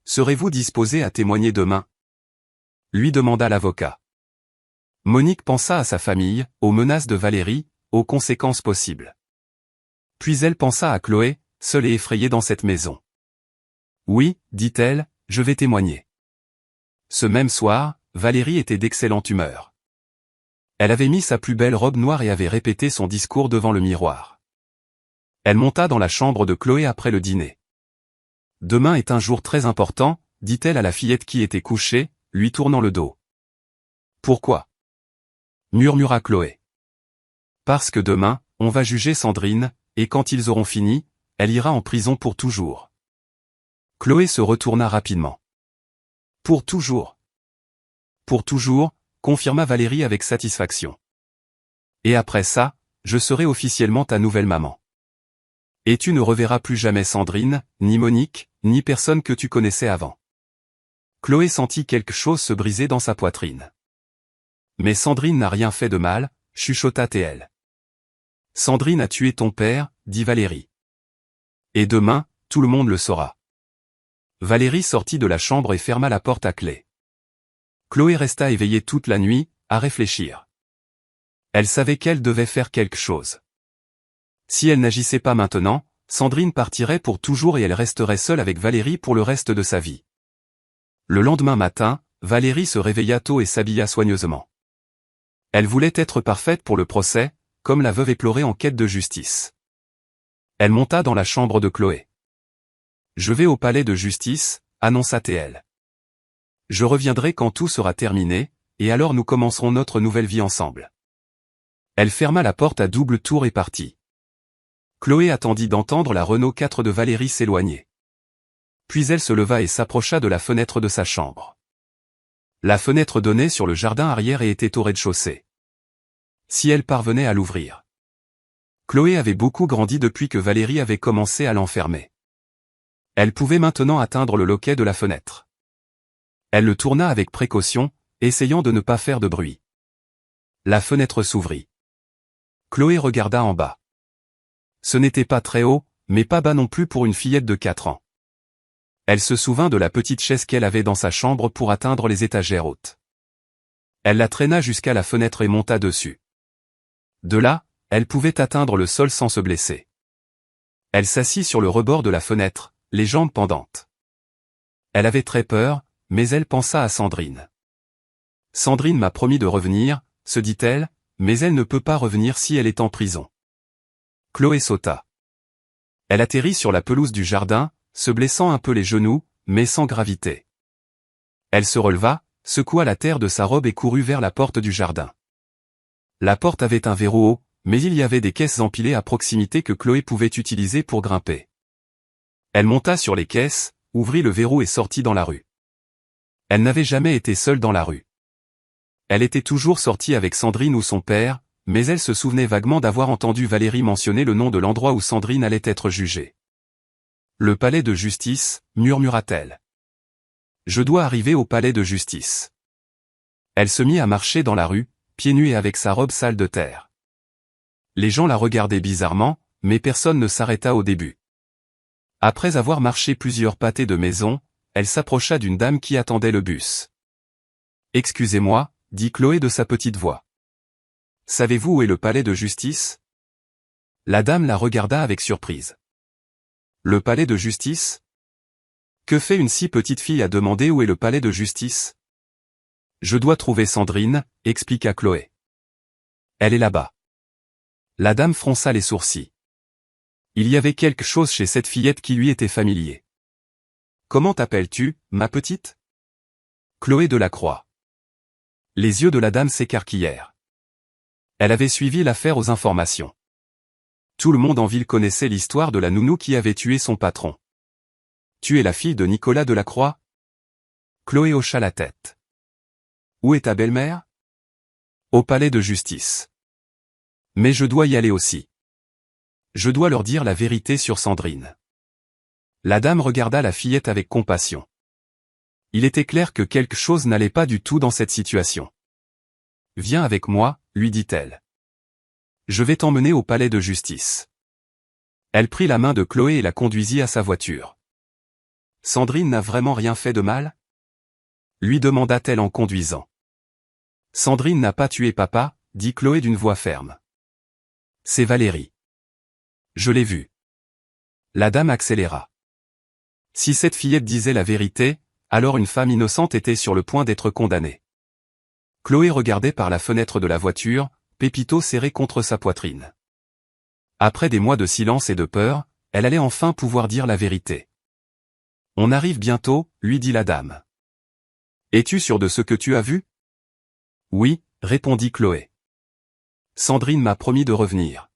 Speaker 1: Serez-vous disposé à témoigner demain? Lui demanda l'avocat. Monique pensa à sa famille, aux menaces de Valérie, aux conséquences possibles. Puis elle pensa à Chloé, seule et effrayée dans cette maison. Oui, dit-elle, je vais témoigner. Ce même soir, Valérie était d'excellente humeur. Elle avait mis sa plus belle robe noire et avait répété son discours devant le miroir. Elle monta dans la chambre de Chloé après le dîner. Demain est un jour très important, dit-elle à la fillette qui était couchée, lui tournant le dos. Pourquoi? Murmura Chloé. Parce que demain, on va juger Sandrine, et quand ils auront fini, elle ira en prison pour toujours. Chloé se retourna rapidement. Pour toujours. Pour toujours, confirma Valérie avec satisfaction. Et après ça, je serai officiellement ta nouvelle maman. Et tu ne reverras plus jamais Sandrine, ni Monique, ni personne que tu connaissais avant. Chloé sentit quelque chose se briser dans sa poitrine. Mais Sandrine n'a rien fait de mal, chuchota-t-elle. Sandrine a tué ton père, dit Valérie. Et demain, tout le monde le saura. Valérie sortit de la chambre et ferma la porte à clé. Chloé resta éveillée toute la nuit, à réfléchir. Elle savait qu'elle devait faire quelque chose. Si elle n'agissait pas maintenant, Sandrine partirait pour toujours et elle resterait seule avec Valérie pour le reste de sa vie. Le lendemain matin, Valérie se réveilla tôt et s'habilla soigneusement. Elle voulait être parfaite pour le procès, comme la veuve éplorée en quête de justice. Elle monta dans la chambre de Chloé. « Je vais au palais de justice », annonça-t-elle. « Je reviendrai quand tout sera terminé, et alors nous commencerons notre nouvelle vie ensemble. » Elle ferma la porte à double tour et partit. Chloé attendit d'entendre la Renault 4 de Valérie s'éloigner. Puis elle se leva et s'approcha de la fenêtre de sa chambre. La fenêtre donnait sur le jardin arrière et était au rez-de-chaussée. Si elle parvenait à l'ouvrir. Chloé avait beaucoup grandi depuis que Valérie avait commencé à l'enfermer. Elle pouvait maintenant atteindre le loquet de la fenêtre. Elle le tourna avec précaution, essayant de ne pas faire de bruit. La fenêtre s'ouvrit. Chloé regarda en bas. Ce n'était pas très haut, mais pas bas non plus pour une fillette de 4 ans. Elle se souvint de la petite chaise qu'elle avait dans sa chambre pour atteindre les étagères hautes. Elle la traîna jusqu'à la fenêtre et monta dessus. De là, elle pouvait atteindre le sol sans se blesser. Elle s'assit sur le rebord de la fenêtre, les jambes pendantes. Elle avait très peur, mais elle pensa à Sandrine. Sandrine m'a promis de revenir, se dit-elle, mais elle ne peut pas revenir si elle est en prison. Chloé sauta. Elle atterrit sur la pelouse du jardin, se blessant un peu les genoux, mais sans gravité. Elle se releva, secoua la terre de sa robe et courut vers la porte du jardin. La porte avait un verrou haut, mais il y avait des caisses empilées à proximité que Chloé pouvait utiliser pour grimper. Elle monta sur les caisses, ouvrit le verrou et sortit dans la rue. Elle n'avait jamais été seule dans la rue. Elle était toujours sortie avec Sandrine ou son père, mais elle se souvenait vaguement d'avoir entendu Valérie mentionner le nom de l'endroit où Sandrine allait être jugée. Le palais de justice, murmura-t-elle. Je dois arriver au palais de justice. Elle se mit à marcher dans la rue, pieds nus et avec sa robe sale de terre. Les gens la regardaient bizarrement, mais personne ne s'arrêta au début. Après avoir marché plusieurs pâtés de maison, elle s'approcha d'une dame qui attendait le bus. « Excusez-moi », dit Chloé de sa petite voix. « Savez-vous où est le palais de justice ?» La dame la regarda avec surprise. « Le palais de justice ? Que fait une si petite fille à demander où est le palais de justice ? » Je dois trouver Sandrine, expliqua Chloé. Elle est là-bas. La dame fronça les sourcils. Il y avait quelque chose chez cette fillette qui lui était familier. Comment t'appelles-tu, ma petite ? Chloé Delacroix. Les yeux de la dame s'écarquillèrent. Elle avait suivi l'affaire aux informations. Tout le monde en ville connaissait l'histoire de la nounou qui avait tué son patron. Tu es la fille de Nicolas Delacroix ? Chloé hocha la tête. Où est ta belle-mère ? Au palais de justice. Mais je dois y aller aussi. Je dois leur dire la vérité sur Sandrine. La dame regarda la fillette avec compassion. Il était clair que quelque chose n'allait pas du tout dans cette situation. Viens avec moi, lui dit-elle. Je vais t'emmener au palais de justice. Elle prit la main de Chloé et la conduisit à sa voiture. Sandrine n'a vraiment rien fait de mal? Lui demanda-t-elle en conduisant. Sandrine n'a pas tué papa, dit Chloé d'une voix ferme. C'est Valérie. Je l'ai vue. La dame accéléra. Si cette fillette disait la vérité, alors une femme innocente était sur le point d'être condamnée. Chloé regardait par la fenêtre de la voiture, Pépito serré contre sa poitrine. Après des mois de silence et de peur, elle allait enfin pouvoir dire la vérité. On arrive bientôt, lui dit la dame. Es-tu sûr de ce que tu as vu? Oui, répondit Chloé. Sandrine m'a promis de revenir.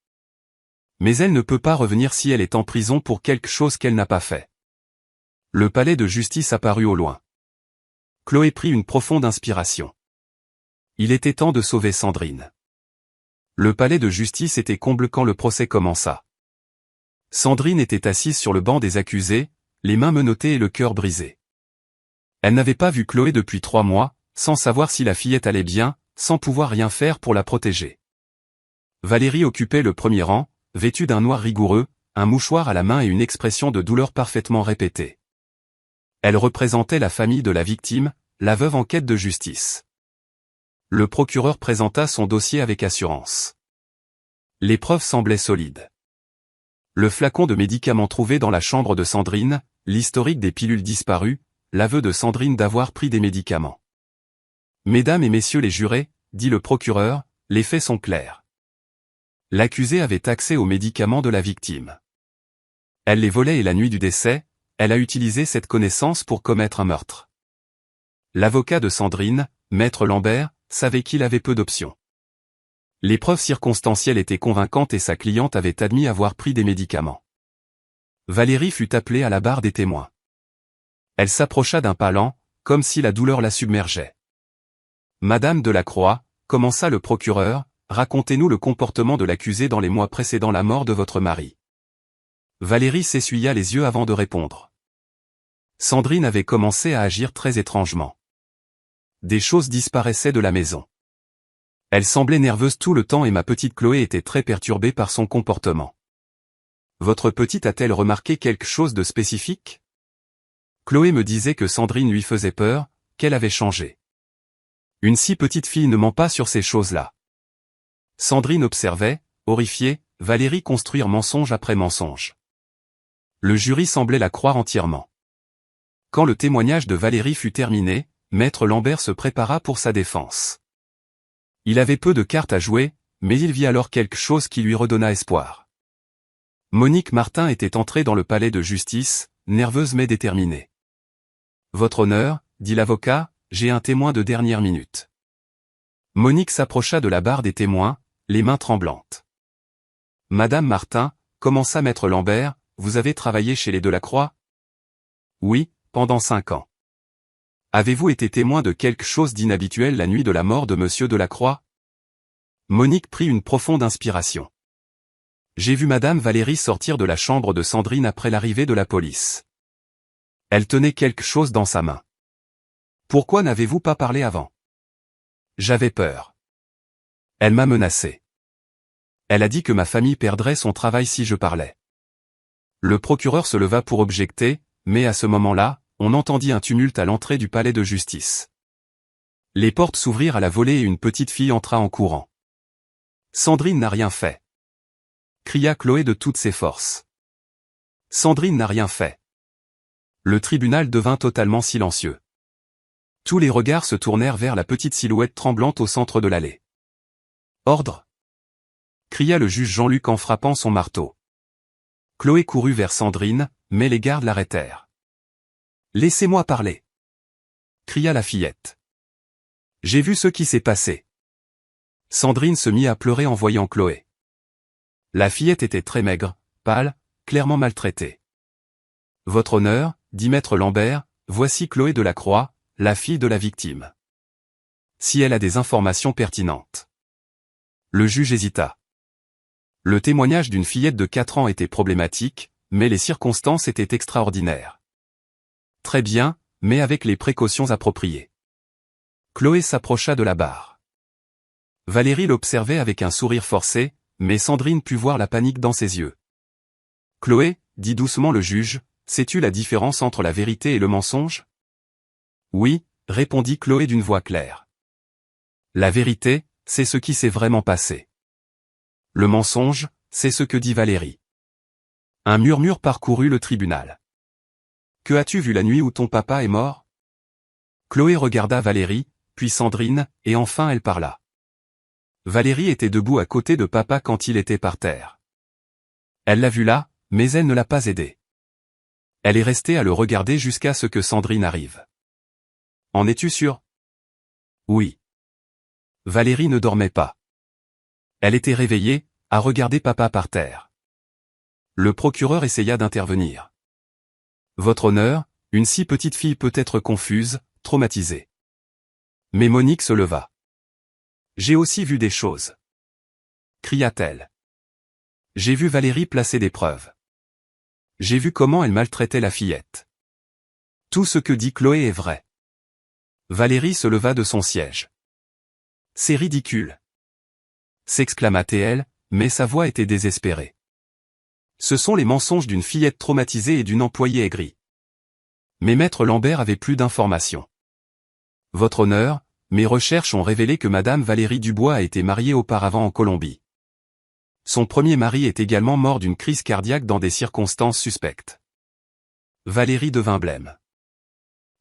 Speaker 1: Mais elle ne peut pas revenir si elle est en prison pour quelque chose qu'elle n'a pas fait. Le palais de justice apparut au loin. Chloé prit une profonde inspiration. Il était temps de sauver Sandrine. Le palais de justice était comble quand le procès commença. Sandrine était assise sur le banc des accusés, les mains menottées et le cœur brisé. Elle n'avait pas vu Chloé depuis 3 mois, sans savoir si la fillette allait bien, sans pouvoir rien faire pour la protéger. Valérie occupait le premier rang, vêtue d'un noir rigoureux, un mouchoir à la main et une expression de douleur parfaitement répétée. Elle représentait la famille de la victime, la veuve en quête de justice. Le procureur présenta son dossier avec assurance. Les preuves semblaient solides. Le flacon de médicaments trouvé dans la chambre de Sandrine, l'historique des pilules disparues, l'aveu de Sandrine d'avoir pris des médicaments. Mesdames et messieurs les jurés, dit le procureur, les faits sont clairs. L'accusée avait accès aux médicaments de la victime. Elle les volait et la nuit du décès, elle a utilisé cette connaissance pour commettre un meurtre. L'avocat de Sandrine, Maître Lambert, savait qu'il avait peu d'options. Les preuves circonstancielles étaient convaincantes et sa cliente avait admis avoir pris des médicaments. Valérie fut appelée à la barre des témoins. Elle s'approcha d'un pas lent, comme si la douleur la submergeait. Madame Delacroix, commença le procureur, racontez-nous le comportement de l'accusé dans les mois précédant la mort de votre mari. Valérie s'essuya les yeux avant de répondre. Sandrine avait commencé à agir très étrangement. Des choses disparaissaient de la maison. Elle semblait nerveuse tout le temps et ma petite Chloé était très perturbée par son comportement. Votre petite a-t-elle remarqué quelque chose de spécifique? Chloé me disait que Sandrine lui faisait peur, qu'elle avait changé. Une si petite fille ne ment pas sur ces choses-là. Sandrine observait, horrifiée, Valérie construire mensonge après mensonge. Le jury semblait la croire entièrement. Quand le témoignage de Valérie fut terminé, Maître Lambert se prépara pour sa défense. Il avait peu de cartes à jouer, mais il vit alors quelque chose qui lui redonna espoir. Monique Martin était entrée dans le palais de justice, nerveuse mais déterminée. Votre honneur, dit l'avocat, j'ai un témoin de dernière minute. Monique s'approcha de la barre des témoins, les mains tremblantes. Madame Martin, commença Maître Lambert, vous avez travaillé chez les Delacroix? Oui, pendant 5 ans. Avez-vous été témoin de quelque chose d'inhabituel la nuit de la mort de Monsieur Delacroix? Monique prit une profonde inspiration. J'ai vu Madame Valérie sortir de la chambre de Sandrine après l'arrivée de la police. Elle tenait quelque chose dans sa main. Pourquoi n'avez-vous pas parlé avant? J'avais peur. Elle m'a menacé. Elle a dit que ma famille perdrait son travail si je parlais. Le procureur se leva pour objecter, mais à ce moment-là, on entendit un tumulte à l'entrée du palais de justice. Les portes s'ouvrirent à la volée et une petite fille entra en courant. Sandrine n'a rien fait. Cria Chloé de toutes ses forces. Sandrine n'a rien fait. Le tribunal devint totalement silencieux. Tous les regards se tournèrent vers la petite silhouette tremblante au centre de l'allée. Ordre! Cria le juge Jean-Luc en frappant son marteau. Chloé courut vers Sandrine, mais les gardes l'arrêtèrent. Laissez-moi parler! Cria la fillette. J'ai vu ce qui s'est passé. Sandrine se mit à pleurer en voyant Chloé. La fillette était très maigre, pâle, clairement maltraitée. Votre honneur, dit Maître Lambert, voici Chloé Delacroix, la fille de la victime. Si elle a des informations pertinentes. Le juge hésita. Le témoignage d'une fillette de 4 ans était problématique, mais les circonstances étaient extraordinaires. Très bien, mais avec les précautions appropriées. Chloé s'approcha de la barre. Valérie l'observait avec un sourire forcé, mais Sandrine put voir la panique dans ses yeux. Chloé, dit doucement le juge, sais-tu la différence entre la vérité et le mensonge? Oui, répondit Chloé d'une voix claire. La vérité, c'est ce qui s'est vraiment passé. Le mensonge, c'est ce que dit Valérie. Un murmure parcourut le tribunal. Que as-tu vu la nuit où ton papa est mort? Chloé regarda Valérie, puis Sandrine, et enfin elle parla. Valérie était debout à côté de papa quand il était par terre. Elle l'a vu là, mais elle ne l'a pas aidé. Elle est restée à le regarder jusqu'à ce que Sandrine arrive. En es-tu sûr? Oui. Valérie ne dormait pas. Elle était réveillée, à regarder papa par terre. Le procureur essaya d'intervenir. Votre honneur, une si petite fille peut être confuse, traumatisée. Mais Monique se leva. J'ai aussi vu des choses. Cria-t-elle. J'ai vu Valérie placer des preuves. J'ai vu comment elle maltraitait la fillette. Tout ce que dit Chloé est vrai. Valérie se leva de son siège. C'est ridicule. S'exclama-t-elle, mais sa voix était désespérée. Ce sont les mensonges d'une fillette traumatisée et d'une employée aigrie. Mais maître Lambert avait plus d'informations. Votre honneur, mes recherches ont révélé que madame Valérie Dubois a été mariée auparavant en Colombie. Son premier mari est également mort d'une crise cardiaque dans des circonstances suspectes. Valérie devint blême.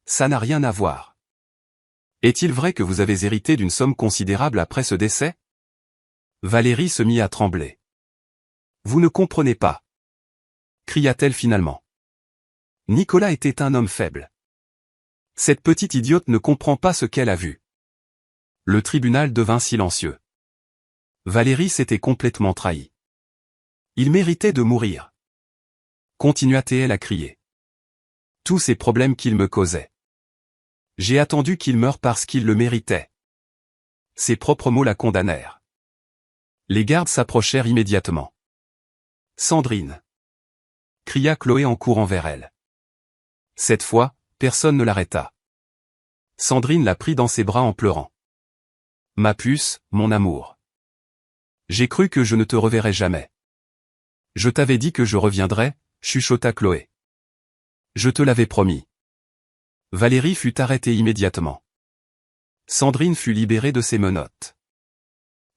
Speaker 1: Ça n'a rien à voir. Est-il vrai que vous avez hérité d'une somme considérable après ce décès? Valérie se mit à trembler. Vous ne comprenez pas. Cria-t-elle finalement. Nicolas était un homme faible. Cette petite idiote ne comprend pas ce qu'elle a vu. Le tribunal devint silencieux. Valérie s'était complètement trahie. Il méritait de mourir. Continua-t-elle à crier. Tous ces problèmes qu'il me causait. J'ai attendu qu'il meure parce qu'il le méritait. Ses propres mots la condamnèrent. Les gardes s'approchèrent immédiatement. Sandrine. Cria Chloé en courant vers elle. Cette fois, personne ne l'arrêta. Sandrine la prit dans ses bras en pleurant. Ma puce, mon amour. J'ai cru que je ne te reverrais jamais. Je t'avais dit que je reviendrais, chuchota Chloé. Je te l'avais promis. Valérie fut arrêtée immédiatement. Sandrine fut libérée de ses menottes.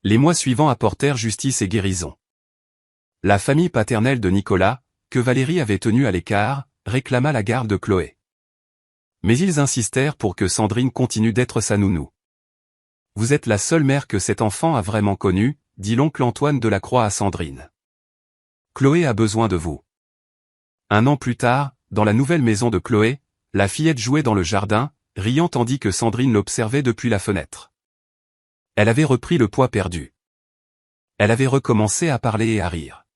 Speaker 1: Les mois suivants apportèrent justice et guérison. La famille paternelle de Nicolas, que Valérie avait tenue à l'écart, réclama la garde de Chloé. Mais ils insistèrent pour que Sandrine continue d'être sa nounou. Vous êtes la seule mère que cet enfant a vraiment connue, dit l'oncle Antoine Delacroix à Sandrine. Chloé a besoin de vous. Un an plus tard, dans la nouvelle maison de Chloé, la fillette jouait dans le jardin, riant tandis que Sandrine l'observait depuis la fenêtre. Elle avait repris le poids perdu. Elle avait recommencé à parler et à rire.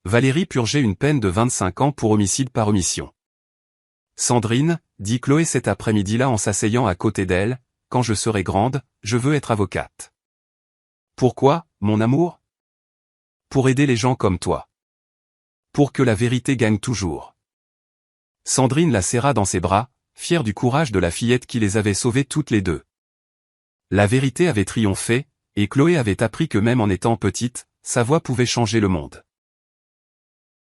Speaker 1: Valérie purgeait une peine de 25 ans pour homicide par omission. Sandrine, dit Chloé cet après-midi-là en s'asseyant à côté d'elle, quand je serai grande, je veux être avocate. Pourquoi, mon amour? Pour aider les gens comme toi. Pour que la vérité gagne toujours. Sandrine la serra dans ses bras, fière du courage de la fillette qui les avait sauvées toutes les deux. La vérité avait triomphé, et Chloé avait appris que même en étant petite, sa voix pouvait changer le monde.